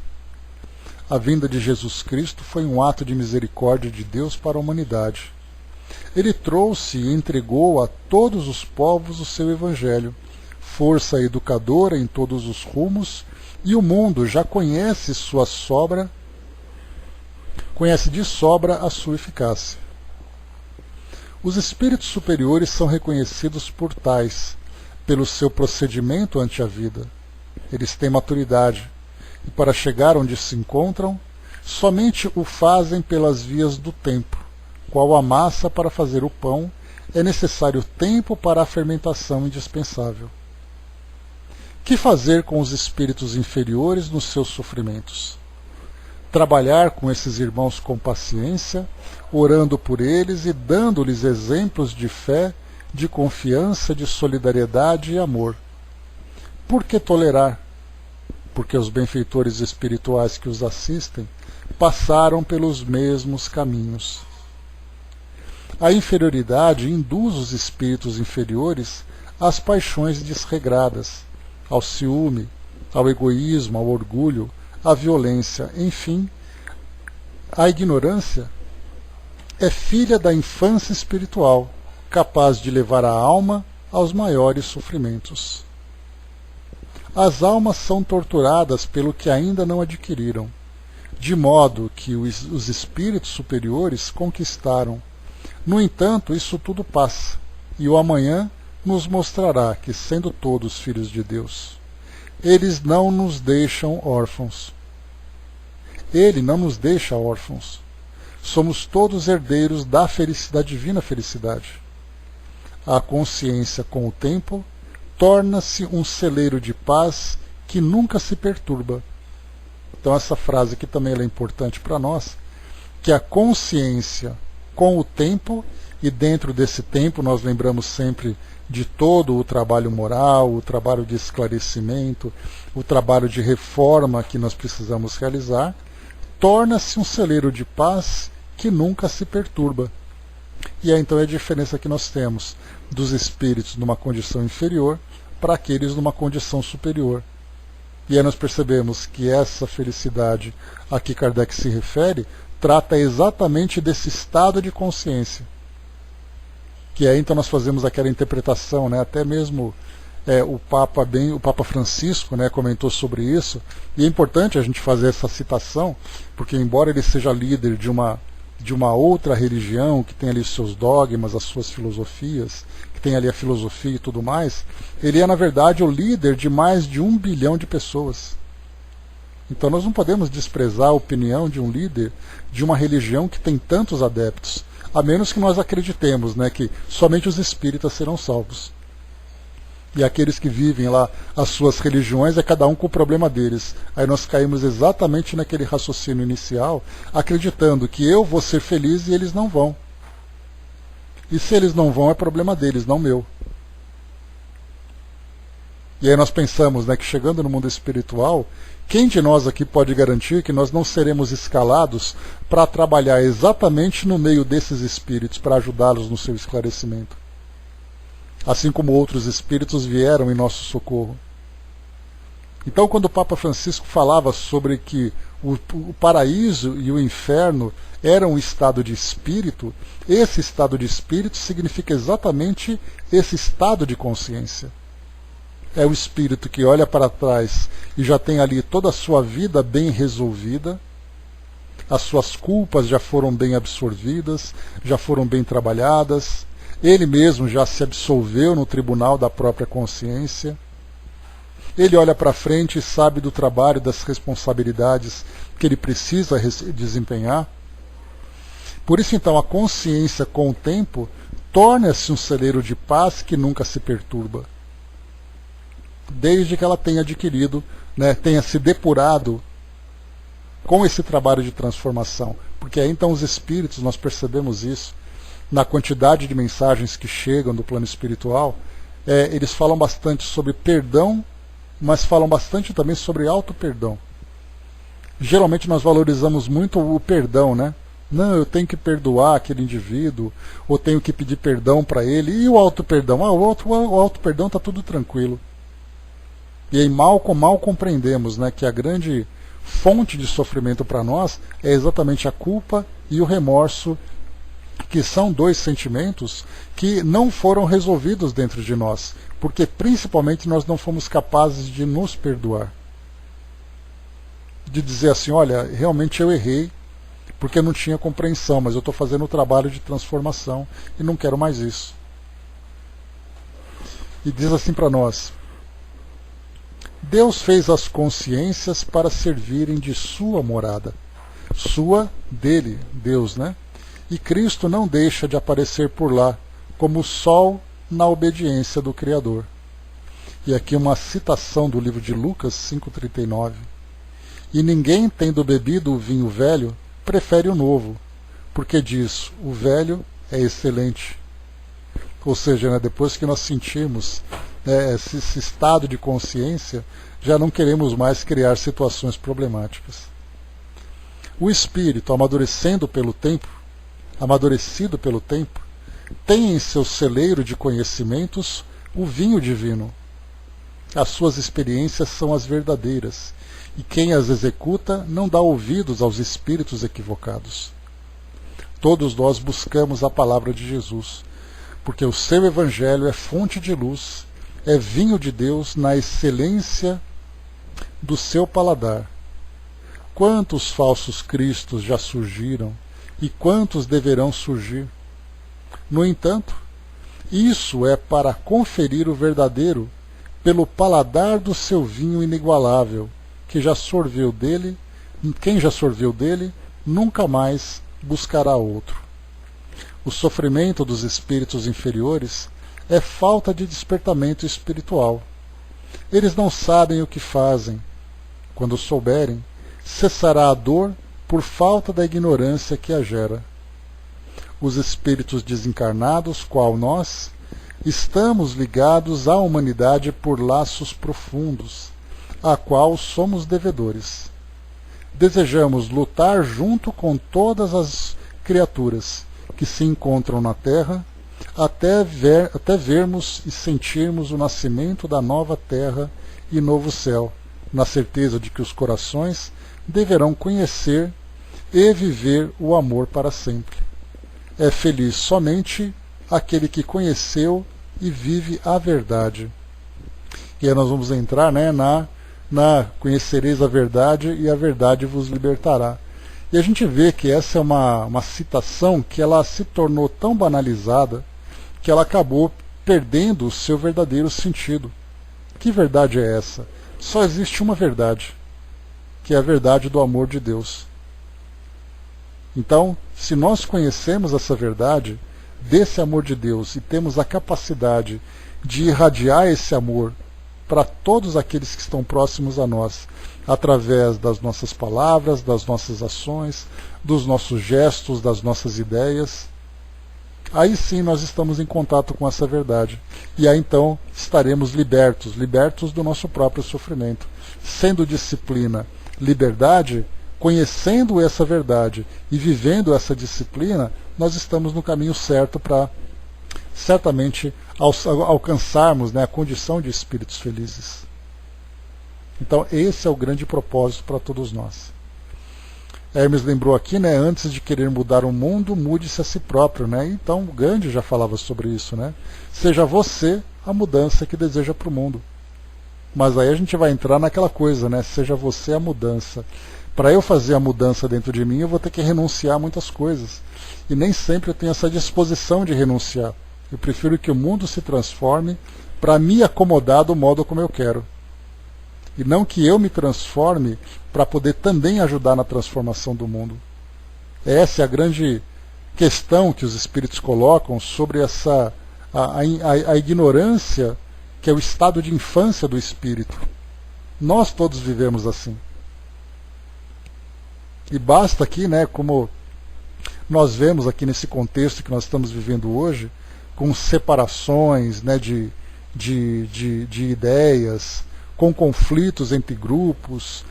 A vinda de Jesus Cristo foi um ato de misericórdia de Deus para a humanidade. Ele trouxe e entregou a todos os povos o seu Evangelho, força educadora em todos os rumos, e o mundo já conhece de sobra a sua eficácia. Os espíritos superiores são reconhecidos por tais, pelo seu procedimento ante a vida. Eles têm maturidade, e para chegar onde se encontram, somente o fazem pelas vias do tempo. Qual a massa para fazer o pão, é necessário tempo para a fermentação indispensável. Que fazer com os espíritos inferiores nos seus sofrimentos? Trabalhar com esses irmãos com paciência, orando por eles e dando-lhes exemplos de fé, de confiança, de solidariedade e amor. Por que tolerar? Porque os benfeitores espirituais que os assistem passaram pelos mesmos caminhos. A inferioridade induz os espíritos inferiores às paixões desregradas, ao ciúme, ao egoísmo, ao orgulho, à violência, enfim. A ignorância é filha da infância espiritual, capaz de levar a alma aos maiores sofrimentos. As almas são torturadas pelo que ainda não adquiriram, de modo que os espíritos superiores conquistaram. No entanto, isso tudo passa, e o amanhã nos mostrará que, sendo todos filhos de Deus, eles não nos deixam órfãos. Ele não nos deixa órfãos. Somos todos herdeiros da divina felicidade. A consciência, com o tempo, torna-se um celeiro de paz que nunca se perturba. Então essa frase aqui também é importante para nós, que a consciência, com o tempo, e dentro desse tempo nós lembramos sempre de todo o trabalho moral, o trabalho de esclarecimento, o trabalho de reforma que nós precisamos realizar, torna-se um celeiro de paz que nunca se perturba. E aí então é a diferença que nós temos dos espíritos numa condição inferior para aqueles numa condição superior. E aí nós percebemos que essa felicidade a que Kardec se refere trata exatamente desse estado de consciência. Que aí então nós fazemos aquela interpretação, né, até mesmo o Papa Francisco, né, comentou sobre isso, e é importante a gente fazer essa citação, porque embora ele seja líder de uma outra religião, que tem ali os seus dogmas, as suas filosofias, que tem ali a filosofia e tudo mais, ele é na verdade o líder de mais de 1 bilhão de pessoas. Então nós não podemos desprezar a opinião de um líder de uma religião que tem tantos adeptos, a menos que nós acreditemos, né, que somente os espíritas serão salvos. E aqueles que vivem lá as suas religiões é cada um com o problema deles. Aí nós caímos exatamente naquele raciocínio inicial, acreditando que eu vou ser feliz e eles não vão. E se eles não vão, é problema deles, não meu. E aí nós pensamos, né, que chegando no mundo espiritual, quem de nós aqui pode garantir que nós não seremos escalados para trabalhar exatamente no meio desses espíritos, para ajudá-los no seu esclarecimento? Assim como outros espíritos vieram em nosso socorro. Então, quando o Papa Francisco falava sobre que o paraíso e o inferno eram um estado de espírito, esse estado de espírito significa exatamente esse estado de consciência. É o espírito que olha para trás e já tem ali toda a sua vida bem resolvida, as suas culpas já foram bem absorvidas, já foram bem trabalhadas, ele mesmo já se absolveu no tribunal da própria consciência. Ele olha para frente e sabe do trabalho, das responsabilidades que ele precisa desempenhar. Por isso, então, a consciência, com o tempo, torna-se um celeiro de paz que nunca se perturba. Desde que ela tenha adquirido, né, tenha se depurado com esse trabalho de transformação. Porque aí, então, os espíritos, nós percebemos isso, na quantidade de mensagens que chegam do plano espiritual, eles falam bastante sobre perdão, mas falam bastante também sobre auto-perdão. Geralmente nós valorizamos muito o perdão, né? Não, eu tenho que perdoar aquele indivíduo, ou tenho que pedir perdão para ele. E o auto-perdão? O auto-perdão está tudo tranquilo. E aí mal compreendemos, né, que a grande fonte de sofrimento para nós é exatamente a culpa e o remorso, que são dois sentimentos que não foram resolvidos dentro de nós, porque principalmente nós não fomos capazes de nos perdoar. De dizer assim, olha, realmente eu errei, porque eu não tinha compreensão, mas eu estou fazendo o trabalho de transformação e não quero mais isso. E diz assim para nós: Deus fez as consciências para servirem de sua morada. Sua, dele, Deus, né? E Cristo não deixa de aparecer por lá, como o sol na obediência do Criador. E aqui uma citação do livro de Lucas 5,39. E ninguém, tendo bebido o vinho velho, prefere o novo, porque diz, o velho é excelente. Ou seja, né, depois que nós sentimos esse estado de consciência, já não queremos mais criar situações problemáticas. O espírito, amadurecido pelo tempo, tem em seu celeiro de conhecimentos o vinho divino. As suas experiências são as verdadeiras, e quem as executa não dá ouvidos aos espíritos equivocados. Todos nós buscamos a palavra de Jesus, porque o seu evangelho é fonte de luz, é vinho de Deus na excelência do seu paladar. Quantos falsos cristos já surgiram e quantos deverão surgir? No entanto, isso é para conferir o verdadeiro pelo paladar do seu vinho inigualável, quem já sorveu dele nunca mais buscará outro. O sofrimento dos espíritos inferiores é falta de despertamento espiritual. Eles não sabem o que fazem. Quando souberem, cessará a dor por falta da ignorância que a gera. Os espíritos desencarnados, qual nós, estamos ligados à humanidade por laços profundos, a qual somos devedores. Desejamos lutar junto com todas as criaturas que se encontram na Terra, até vermos e sentirmos o nascimento da nova Terra e novo céu, na certeza de que os corações deverão conhecer e viver o amor para sempre. É feliz somente aquele que conheceu e vive a verdade. E aí nós vamos entrar, né, na conhecereis a verdade e a verdade vos libertará. E a gente vê que essa é uma citação que ela se tornou tão banalizada que ela acabou perdendo o seu verdadeiro sentido. Que verdade é essa? Só existe uma verdade. que é a verdade do amor de Deus. Então, se nós conhecemos essa verdade desse amor de Deus e temos a capacidade de irradiar esse amor para todos aqueles que estão próximos a nós, através das nossas palavras, das nossas ações, dos nossos gestos, das nossas ideias, aí sim nós estamos em contato com essa verdade. E aí então estaremos libertos do nosso próprio sofrimento. Sendo disciplina liberdade, conhecendo essa verdade e vivendo essa disciplina, nós estamos no caminho certo para certamente alcançarmos, né, a condição de espíritos felizes. Então esse é o grande propósito para todos nós. Hermes lembrou aqui, né, antes de querer mudar o mundo, mude-se a si próprio, né? Então Gandhi já falava sobre isso, né? Seja você a mudança que deseja para o mundo. Mas aí a gente vai entrar naquela coisa, né? Seja você a mudança. Para eu fazer a mudança dentro de mim, eu vou ter que renunciar a muitas coisas. E nem sempre eu tenho essa disposição de renunciar. Eu prefiro que o mundo se transforme para me acomodar do modo como eu quero. E não que eu me transforme para poder também ajudar na transformação do mundo. Essa é a grande questão que os espíritos colocam sobre a ignorância, que é o estado de infância do espírito. Nós todos vivemos assim. E basta aqui, né, como nós vemos aqui nesse contexto que nós estamos vivendo hoje, com separações, né, de ideias, com conflitos entre grupos,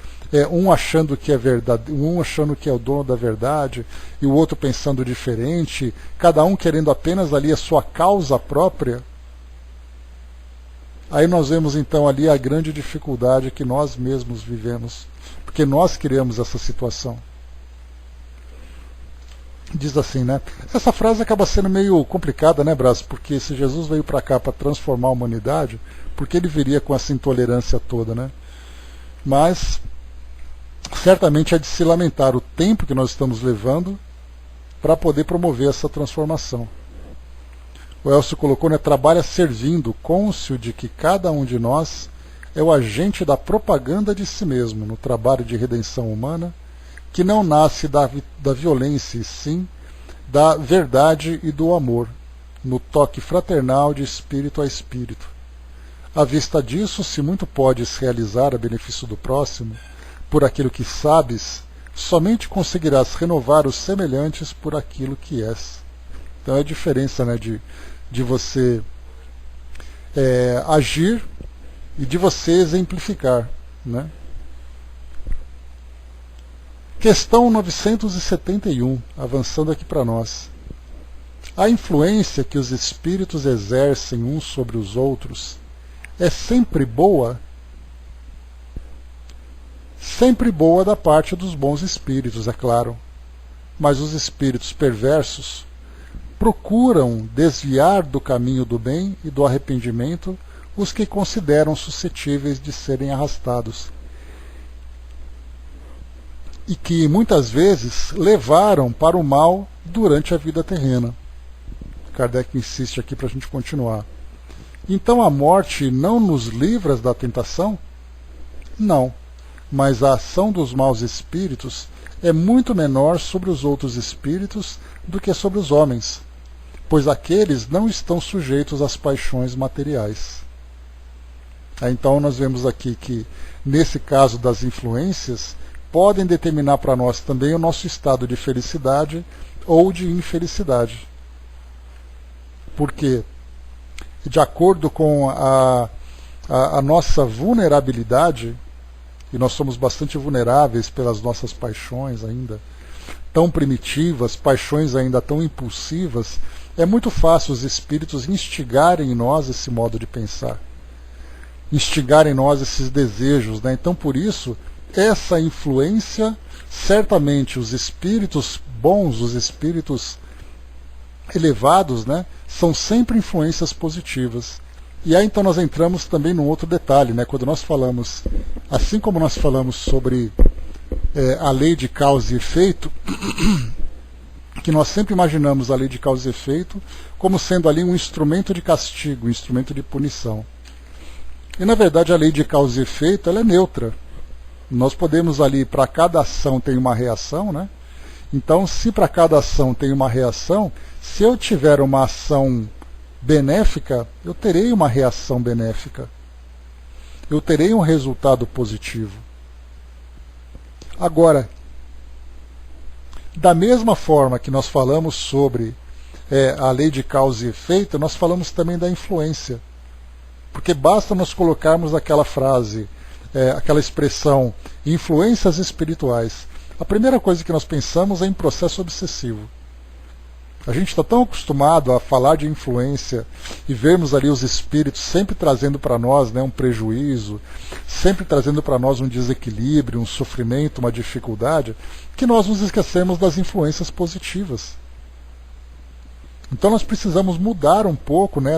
um achando que é verdade, um achando que é o dono da verdade e o outro pensando diferente, cada um querendo apenas ali a sua causa própria. Aí nós vemos então ali a grande dificuldade que nós mesmos vivemos, porque nós criamos essa situação. Diz assim, né? Essa frase acaba sendo meio complicada, né, Brás? Porque se Jesus veio para cá para transformar a humanidade, por que ele viria com essa intolerância toda, né? Mas certamente é de se lamentar o tempo que nós estamos levando para poder promover essa transformação. O Elcio colocou, né, trabalha servindo, cônscio de que cada um de nós é o agente da propaganda de si mesmo no trabalho de redenção humana, que não nasce da violência, e sim da verdade e do amor, no toque fraternal de espírito a espírito. À vista disso, se muito podes realizar a benefício do próximo, por aquilo que sabes, somente conseguirás renovar os semelhantes por aquilo que és. Então é a diferença, né, de você agir e de você exemplificar, né? Questão 971, avançando aqui para nós. A influência que os espíritos exercem uns sobre os outros é sempre boa? Sempre boa da parte dos bons espíritos, é claro. Mas os espíritos perversos procuram desviar do caminho do bem e do arrependimento os que consideram suscetíveis de serem arrastados, e que muitas vezes levaram para o mal durante a vida terrena. Kardec insiste aqui para a gente continuar. Então a morte não nos livra da tentação? Não, mas a ação dos maus espíritos é muito menor sobre os outros espíritos do que sobre os homens, pois aqueles não estão sujeitos às paixões materiais. Então nós vemos aqui que, nesse caso das influências, podem determinar para nós também o nosso estado de felicidade ou de infelicidade. Porque, de acordo com a nossa vulnerabilidade, e nós somos bastante vulneráveis pelas nossas paixões ainda, tão primitivas, paixões ainda tão impulsivas, é muito fácil os espíritos instigarem em nós esse modo de pensar, instigarem em nós esses desejos, né? Então, por isso, essa influência, certamente os espíritos bons, os espíritos elevados, né, são sempre influências positivas. E aí então nós entramos também num outro detalhe, né, quando nós falamos, assim como nós falamos sobre a lei de causa e efeito, que nós sempre imaginamos a lei de causa e efeito como sendo ali um instrumento de castigo, um instrumento de punição. E na verdade a lei de causa e efeito ela é neutra. Nós podemos ali, para cada ação tem uma reação, né? Então, se para cada ação tem uma reação, se eu tiver uma ação benéfica, eu terei uma reação benéfica. Eu terei um resultado positivo. Agora, da mesma forma que nós falamos sobre a lei de causa e efeito, nós falamos também da influência. Porque basta nós colocarmos aquela frase, aquela expressão, influências espirituais. A primeira coisa que nós pensamos é em processo obsessivo. A gente está tão acostumado a falar de influência e vermos ali os espíritos sempre trazendo para nós, né, um prejuízo, sempre trazendo para nós um desequilíbrio, um sofrimento, uma dificuldade, que nós nos esquecemos das influências positivas. Então nós precisamos mudar um pouco, né,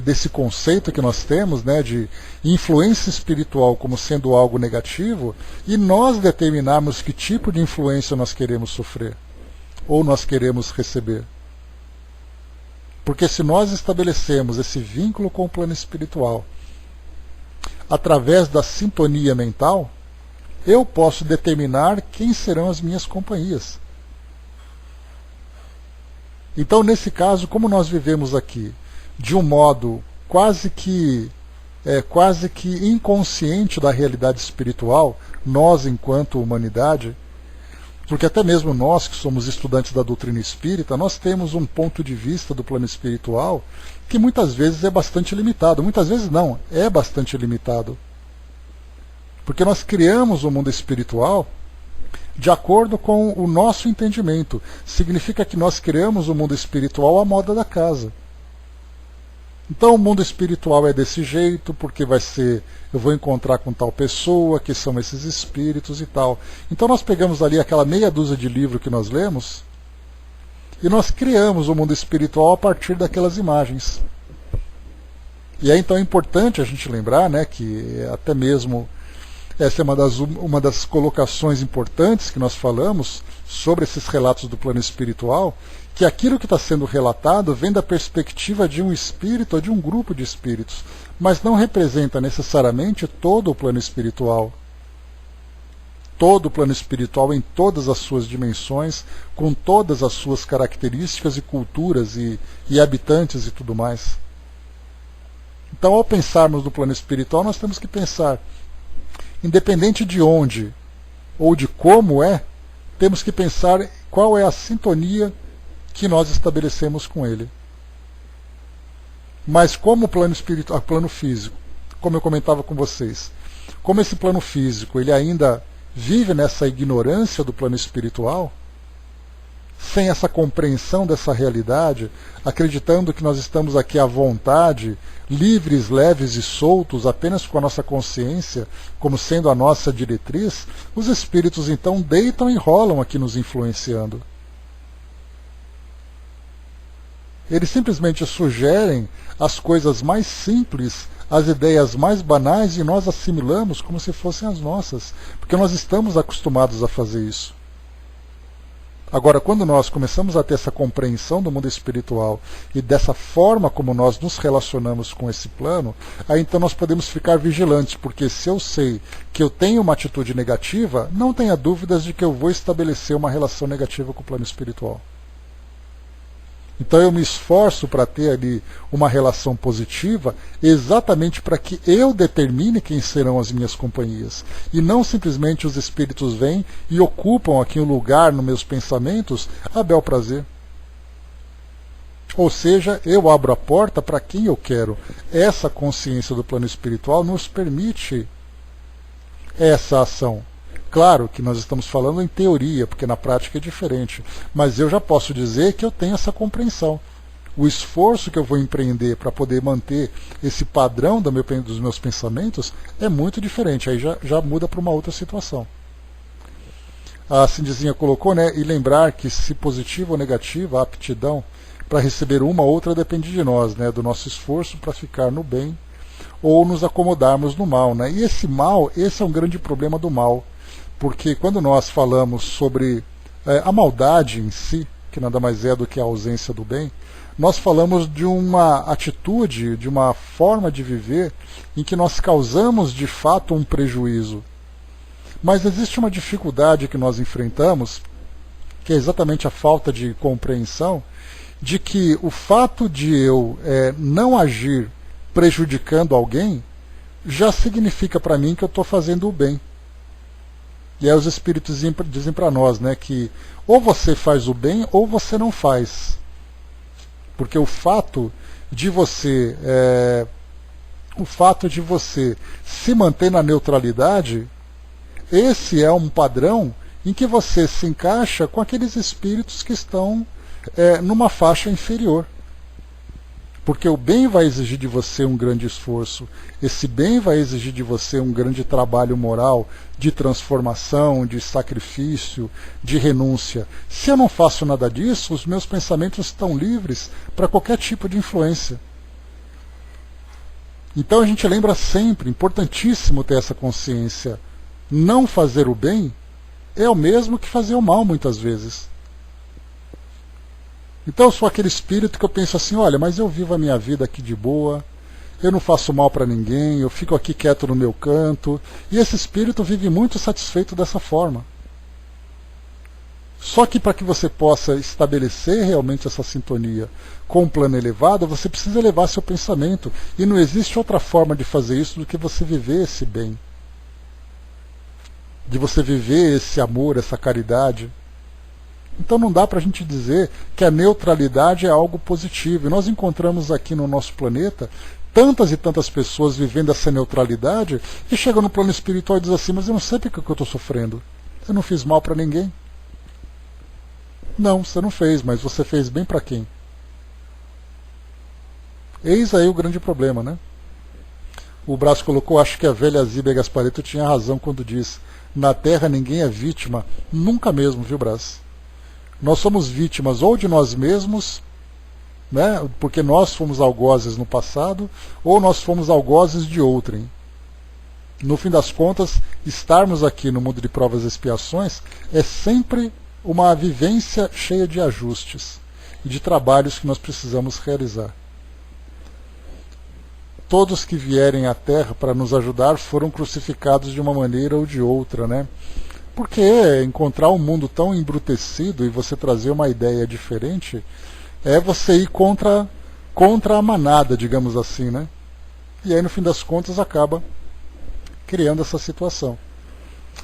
desse conceito que nós temos, né, de influência espiritual como sendo algo negativo, e nós determinarmos que tipo de influência nós queremos sofrer ou nós queremos receber. Porque se nós estabelecemos esse vínculo com o plano espiritual através da sintonia mental, eu posso determinar quem serão as minhas companhias. Então, nesse caso, como nós vivemos aqui de um modo quase que inconsciente da realidade espiritual, nós enquanto humanidade, porque até mesmo nós que somos estudantes da doutrina espírita, nós temos um ponto de vista do plano espiritual que muitas vezes é bastante limitado. Muitas vezes não, é bastante limitado. Porque nós criamos o mundo espiritual de acordo com o nosso entendimento. Significa que nós criamos o mundo espiritual à moda da casa. Então o mundo espiritual é desse jeito, porque vai ser, eu vou encontrar com tal pessoa, que são esses espíritos e tal. Então nós pegamos ali aquela meia dúzia de livros que nós lemos, e nós criamos o mundo espiritual a partir daquelas imagens. E aí então é importante a gente lembrar, né, que até mesmo essa é uma das colocações importantes que nós falamos sobre esses relatos do plano espiritual, que aquilo que está sendo relatado vem da perspectiva de um espírito ou de um grupo de espíritos, mas não representa necessariamente todo o plano espiritual. Todo o plano espiritual em todas as suas dimensões, com todas as suas características e culturas e habitantes e tudo mais. Então, ao pensarmos no plano espiritual, nós temos que pensar, independente de onde ou de como temos que pensar qual é a sintonia que nós estabelecemos com ele. Mas como o plano espiritual, plano físico, como eu comentava com vocês, como esse plano físico ele ainda vive nessa ignorância do plano espiritual, sem essa compreensão dessa realidade, acreditando que nós estamos aqui à vontade, livres, leves e soltos, apenas com a nossa consciência, como sendo a nossa diretriz, os espíritos então deitam e rolam aqui nos influenciando. Eles simplesmente sugerem as coisas mais simples, as ideias mais banais, e nós assimilamos como se fossem as nossas, porque nós estamos acostumados a fazer isso. Agora, quando nós começamos a ter essa compreensão do mundo espiritual e dessa forma como nós nos relacionamos com esse plano, aí então nós podemos ficar vigilantes, porque se eu sei que eu tenho uma atitude negativa, não tenha dúvidas de que eu vou estabelecer uma relação negativa com o plano espiritual. Então eu me esforço para ter ali uma relação positiva, exatamente para que eu determine quem serão as minhas companhias. E não simplesmente os espíritos vêm e ocupam aqui um lugar nos meus pensamentos a bel prazer. Ou seja, eu abro a porta para quem eu quero. Essa consciência do plano espiritual nos permite essa ação. Claro que nós estamos falando em teoria, porque na prática é diferente, mas eu já posso dizer que eu tenho essa compreensão. O esforço que eu vou empreender para poder manter esse padrão dos meus pensamentos é muito diferente, aí já muda para uma outra situação. A Cindizinha colocou, né, e lembrar que se positiva ou negativa, a aptidão para receber uma ou outra depende de nós, né, do nosso esforço para ficar no bem ou nos acomodarmos no mal. Né? E esse mal, esse é um grande problema do mal. Porque quando nós falamos sobre a maldade em si, que nada mais é do que a ausência do bem, nós falamos de uma atitude, de uma forma de viver em que nós causamos de fato um prejuízo. Mas existe uma dificuldade que nós enfrentamos, que é exatamente a falta de compreensão, de que o fato de eu não agir prejudicando alguém, já significa para mim que eu estou fazendo o bem. E aí os espíritos dizem para nós, né, que ou você faz o bem ou você não faz. Porque o fato de você se manter na neutralidade, esse é um padrão em que você se encaixa com aqueles espíritos que estão numa faixa inferior. Porque o bem vai exigir de você um grande esforço. Esse bem vai exigir de você um grande trabalho moral, de transformação, de sacrifício, de renúncia. Se eu não faço nada disso, os meus pensamentos estão livres para qualquer tipo de influência. Então a gente lembra sempre, importantíssimo ter essa consciência. Não fazer o bem é o mesmo que fazer o mal muitas vezes. Então eu sou aquele espírito que eu penso assim, olha, mas eu vivo a minha vida aqui de boa, eu não faço mal para ninguém, eu fico aqui quieto no meu canto, e esse espírito vive muito satisfeito dessa forma. Só que para que você possa estabelecer realmente essa sintonia com um plano elevado, você precisa elevar seu pensamento, e não existe outra forma de fazer isso do que você viver esse bem, de você viver esse amor, essa caridade. Então não dá para a gente dizer que a neutralidade é algo positivo. E nós encontramos aqui no nosso planeta tantas e tantas pessoas vivendo essa neutralidade e chegam no plano espiritual e dizem assim, mas eu não sei porque eu estou sofrendo. Eu não fiz mal para ninguém. Não, você não fez, mas você fez bem para quem? Eis aí o grande problema, né? O Brás colocou, acho que a velha Zíbia Gasparetto tinha razão quando diz, na Terra ninguém é vítima, nunca mesmo, viu, Brás? Nós somos vítimas ou de nós mesmos, né, porque nós fomos algozes no passado, ou nós fomos algozes de outrem. No fim das contas, estarmos aqui no mundo de provas e expiações é sempre uma vivência cheia de ajustes e de trabalhos que nós precisamos realizar. Todos que vierem à Terra para nos ajudar foram crucificados de uma maneira ou de outra, né? Porque encontrar um mundo tão embrutecido e você trazer uma ideia diferente é você ir contra a manada, digamos assim, né? E aí, no fim das contas, acaba criando essa situação.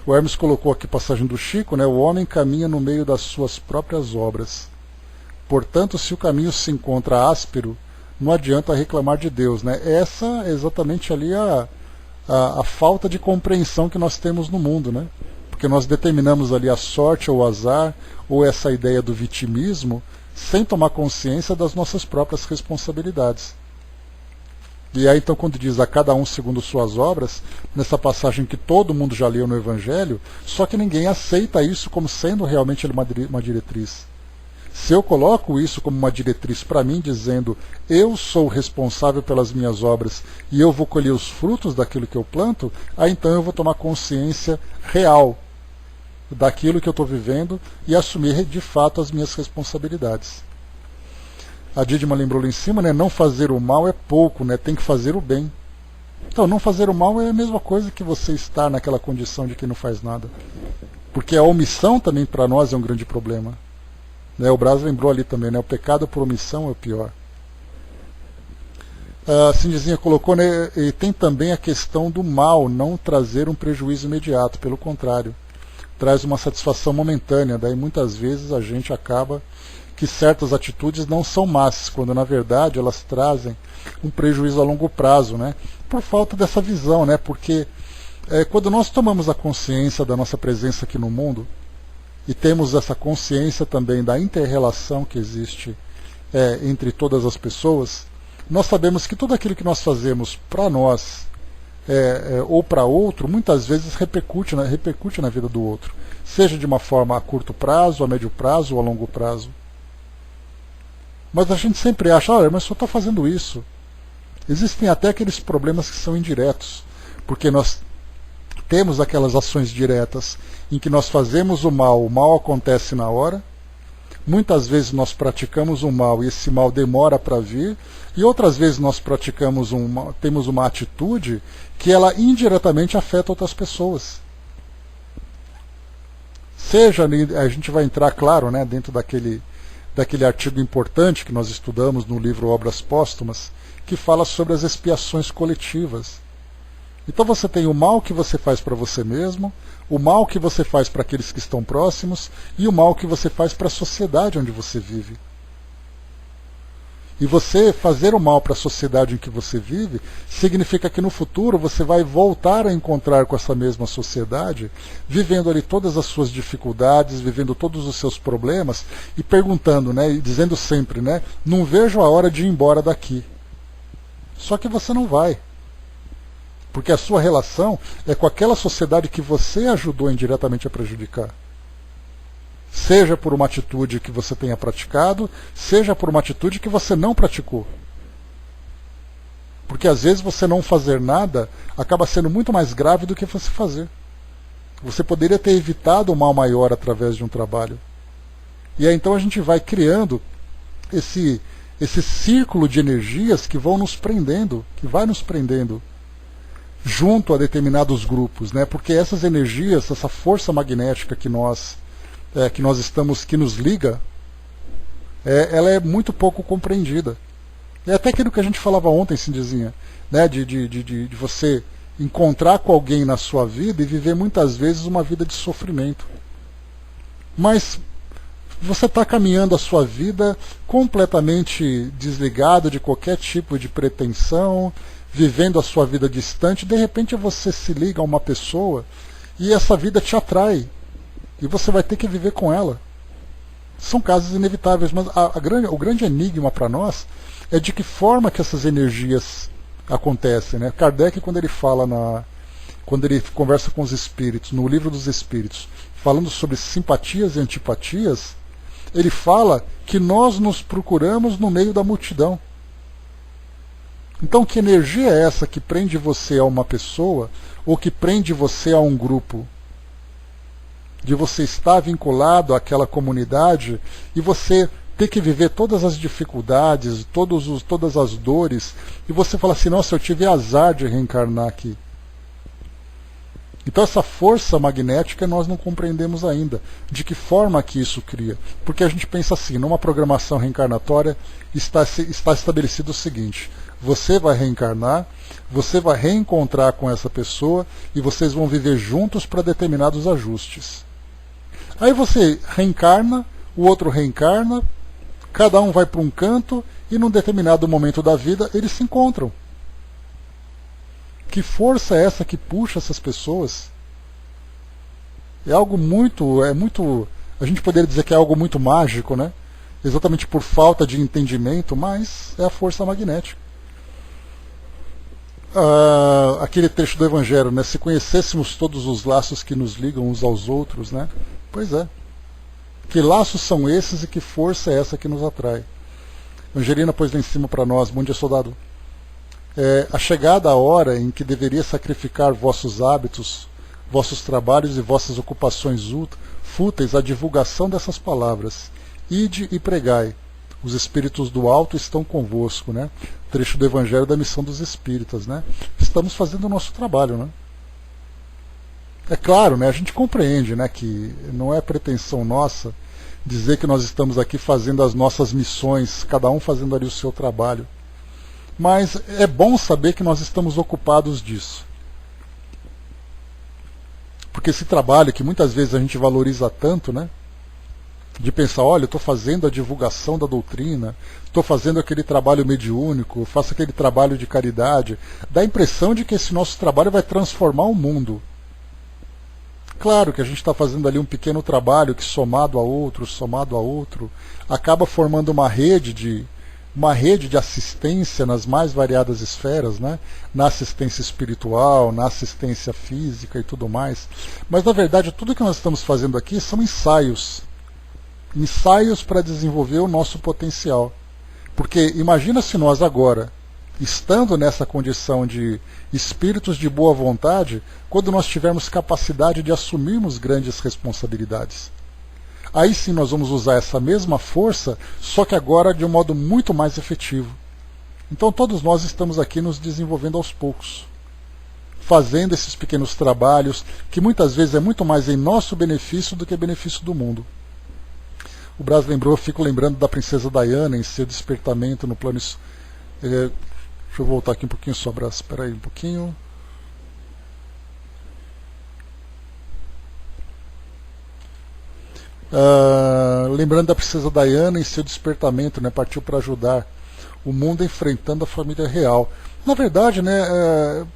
O Hermes colocou aqui a passagem do Chico, né? O homem caminha no meio das suas próprias obras. Portanto, se o caminho se encontra áspero, não adianta reclamar de Deus, né? Essa é exatamente ali a falta de compreensão que nós temos no mundo, né? Porque nós determinamos ali a sorte ou o azar, ou essa ideia do vitimismo, sem tomar consciência das nossas próprias responsabilidades. E aí então quando diz a cada um segundo suas obras, nessa passagem que todo mundo já leu no Evangelho, só que ninguém aceita isso como sendo realmente uma diretriz. Se eu coloco isso como uma diretriz para mim, dizendo eu sou responsável pelas minhas obras e eu vou colher os frutos daquilo que eu planto, aí então eu vou tomar consciência real daquilo que eu estou vivendo e assumir de fato as minhas responsabilidades. A Dídima lembrou lá em cima, né, não fazer o mal é pouco, né, tem que fazer o bem. Então, não fazer o mal é a mesma coisa que você estar naquela condição de que não faz nada. Porque a omissão também para nós é um grande problema. Né, o Brás lembrou ali também, né, o pecado por omissão é o pior. A Cindizinha colocou, né, e tem também a questão do mal não trazer um prejuízo imediato, pelo contrário. Traz uma satisfação momentânea, daí muitas vezes a gente acaba que certas atitudes não são más, quando na verdade elas trazem um prejuízo a longo prazo, né? Por falta dessa visão, né? Porque quando nós tomamos a consciência da nossa presença aqui no mundo, e temos essa consciência também da inter-relação que existe entre todas as pessoas, nós sabemos que tudo aquilo que nós fazemos para nós, ou para outro, muitas vezes repercute na vida do outro, seja de uma forma a curto prazo, a médio prazo ou a longo prazo. Mas a gente sempre acha, olha, mas só estou fazendo isso. Existem até aqueles problemas que são indiretos, porque nós temos aquelas ações diretas em que nós fazemos o mal acontece na hora, muitas vezes nós praticamos o mal e esse mal demora para vir, e outras vezes nós temos uma atitude que ela indiretamente afeta outras pessoas. seja, a gente vai entrar, claro, né, dentro daquele artigo importante que nós estudamos no livro Obras Póstumas, que fala sobre as expiações coletivas. Então você tem o mal que você faz para você mesmo, o mal que você faz para aqueles que estão próximos e o mal que você faz para a sociedade onde você vive. E você fazer o mal para a sociedade em que você vive significa que no futuro você vai voltar a encontrar com essa mesma sociedade, vivendo ali todas as suas dificuldades, vivendo todos os seus problemas e perguntando, né, e dizendo sempre, né, não vejo a hora de ir embora daqui. Só que você não vai. Porque a sua relação é com aquela sociedade que você ajudou indiretamente a prejudicar. Seja por uma atitude que você tenha praticado, seja por uma atitude que você não praticou. Porque às vezes você não fazer nada acaba sendo muito mais grave do que você fazer. Você poderia ter evitado um mal maior através de um trabalho. E aí então a gente vai criando esse círculo de energias que vão nos prendendo, que vai nos prendendo junto a determinados grupos, né? Porque essas energias, essa força magnética que nós estamos, que nos liga, ela é muito pouco compreendida. É até aquilo que a gente falava ontem, Cindizinha, né? De você encontrar com alguém na sua vida e viver muitas vezes uma vida de sofrimento. Mas você está caminhando a sua vida completamente desligado de qualquer tipo de pretensão, vivendo a sua vida distante, de repente você se liga a uma pessoa e essa vida te atrai. E você vai ter que viver com ela. São casos inevitáveis, mas o grande enigma para nós é de que forma que essas energias acontecem, né? Kardec, quando ele conversa com os espíritos, no livro dos espíritos, falando sobre simpatias e antipatias, ele fala que nós nos procuramos no meio da multidão. Então, que energia é essa que prende você a uma pessoa ou que prende você a um grupo? De você estar vinculado àquela comunidade e você ter que viver todas as dificuldades, todas as dores, e você fala assim, nossa, eu tive azar de reencarnar aqui. Então essa força magnética nós não compreendemos ainda. De que forma que isso cria? Porque a gente pensa assim, numa programação reencarnatória está estabelecido o seguinte: você vai reencarnar, você vai reencontrar com essa pessoa e vocês vão viver juntos para determinados ajustes. Aí você reencarna, o outro reencarna, cada um vai para um canto e num determinado momento da vida eles se encontram. Que força é essa que puxa essas pessoas? É algo muito, a gente poderia dizer que é algo muito mágico, né? Exatamente por falta de entendimento, mas é a força magnética. Aquele trecho do Evangelho, né? Se conhecêssemos todos os laços que nos ligam uns aos outros, né? Pois é. Que laços são esses e que força é essa que nos atrai? Angelina pôs lá em cima para nós. Bom dia, soldado. A chegada a hora em que deveria sacrificar vossos hábitos, vossos trabalhos e vossas ocupações fúteis à divulgação dessas palavras. Ide e pregai. Os espíritos do alto estão convosco, né? Trecho do Evangelho da Missão dos Espíritas, né? Estamos fazendo o nosso trabalho, né? É claro, né? A gente compreende, né, que não é pretensão nossa dizer que nós estamos aqui fazendo as nossas missões, cada um fazendo ali o seu trabalho. Mas é bom saber que nós estamos ocupados disso. Porque esse trabalho que muitas vezes a gente valoriza tanto, né? De pensar, olha, eu estou fazendo a divulgação da doutrina, estou fazendo aquele trabalho mediúnico, faço aquele trabalho de caridade, dá a impressão de que esse nosso trabalho vai transformar o mundo. Claro que a gente está fazendo ali um pequeno trabalho que somado a outro, acaba formando uma rede de assistência nas mais variadas esferas, né? Na assistência espiritual, na assistência física e tudo mais. Mas na verdade tudo que nós estamos fazendo aqui são ensaios para desenvolver o nosso potencial. Porque imagina se nós agora, estando nessa condição de espíritos de boa vontade, quando nós tivermos capacidade de assumirmos grandes responsabilidades. Aí sim nós vamos usar essa mesma força, só que agora de um modo muito mais efetivo. Então todos nós estamos aqui nos desenvolvendo aos poucos. fazendo esses pequenos trabalhos, que muitas vezes é muito mais em nosso benefício do que benefício do mundo. O Braz lembrou, eu fico lembrando da princesa Diana em seu despertamento no plano... deixa eu voltar aqui um pouquinho só, Braz, espera aí um pouquinho. Lembrando da princesa Diana em seu despertamento, né, partiu para ajudar o mundo enfrentando a família real. Na verdade, né,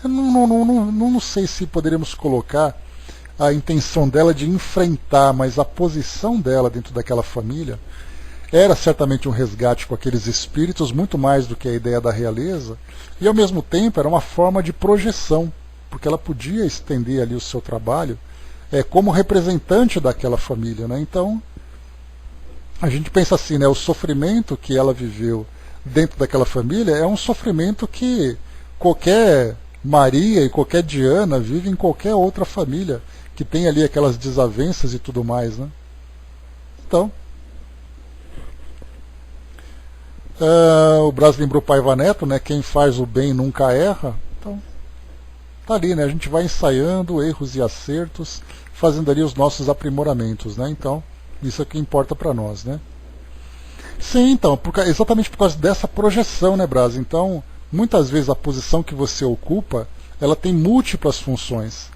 eu não sei se poderíamos colocar a intenção dela de enfrentar, mas a posição dela dentro daquela família era certamente um resgate com aqueles espíritos, muito mais do que a ideia da realeza, e ao mesmo tempo era uma forma de projeção, porque ela podia estender ali o seu trabalho como representante daquela família, né? Então, a gente pensa assim, né, o sofrimento que ela viveu dentro daquela família é um sofrimento que qualquer Maria e qualquer Diana vive em qualquer outra família que tem ali aquelas desavenças e tudo mais, né? Então, o Braz lembrou Paiva Neto, né, quem faz o bem nunca erra. Então, tá ali, né, a gente vai ensaiando erros e acertos, fazendo ali os nossos aprimoramentos, né? Então, isso é o que importa para nós, né? Sim, então, exatamente por causa dessa projeção, né, Braz? Então, muitas vezes a posição que você ocupa, ela tem múltiplas funções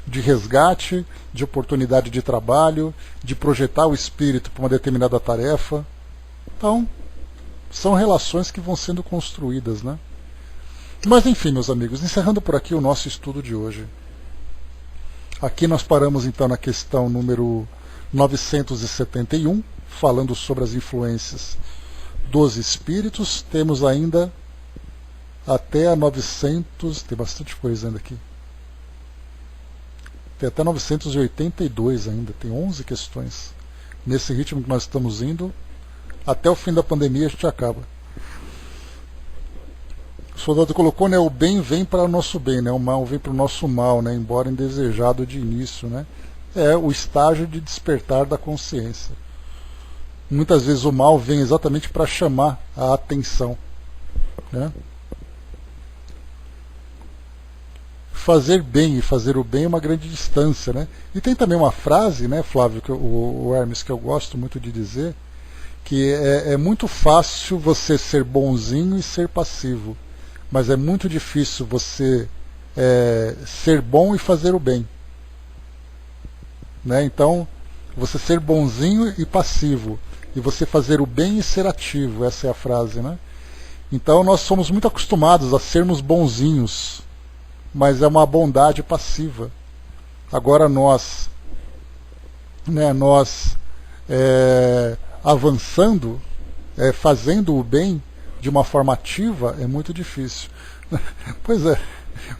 de resgate, de oportunidade de trabalho, de projetar o espírito para uma determinada tarefa. Então, são relações que vão sendo construídas, né? Mas enfim, meus amigos, encerrando por aqui o nosso estudo de hoje. Aqui nós paramos então na questão número 971, falando sobre as influências dos espíritos. Temos ainda até a 900, tem bastante coisa ainda aqui. Tem até 982 ainda, tem 11 questões. Nesse ritmo que nós estamos indo, até o fim da pandemia a gente acaba. O soldado colocou, né, o bem vem para o nosso bem, né, o mal vem para o nosso mal, né, embora indesejado de início, né. É o estágio de despertar da consciência. Muitas vezes o mal vem exatamente para chamar a atenção, né. Fazer bem e fazer o bem é uma grande distância, né. E tem também uma frase, né, Flávio, que o Hermes, que eu gosto muito de dizer, que é muito fácil você ser bonzinho e ser passivo, mas é muito difícil você ser bom e fazer o bem, né? Então, você ser bonzinho e passivo, e você fazer o bem e ser ativo, essa é a frase, né? Então nós somos muito acostumados a sermos bonzinhos, mas é uma bondade passiva. Agora nós avançando, fazendo o bem de uma forma ativa, é muito difícil. Pois é,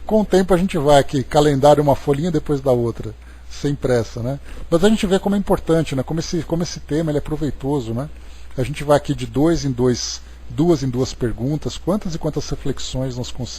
com o tempo a gente vai aqui, calendário uma folhinha depois da outra, sem pressa, né? Mas a gente vê como é importante, né? Como esse tema ele é proveitoso, né? A gente vai aqui de duas em duas perguntas, quantas e quantas reflexões nós conseguimos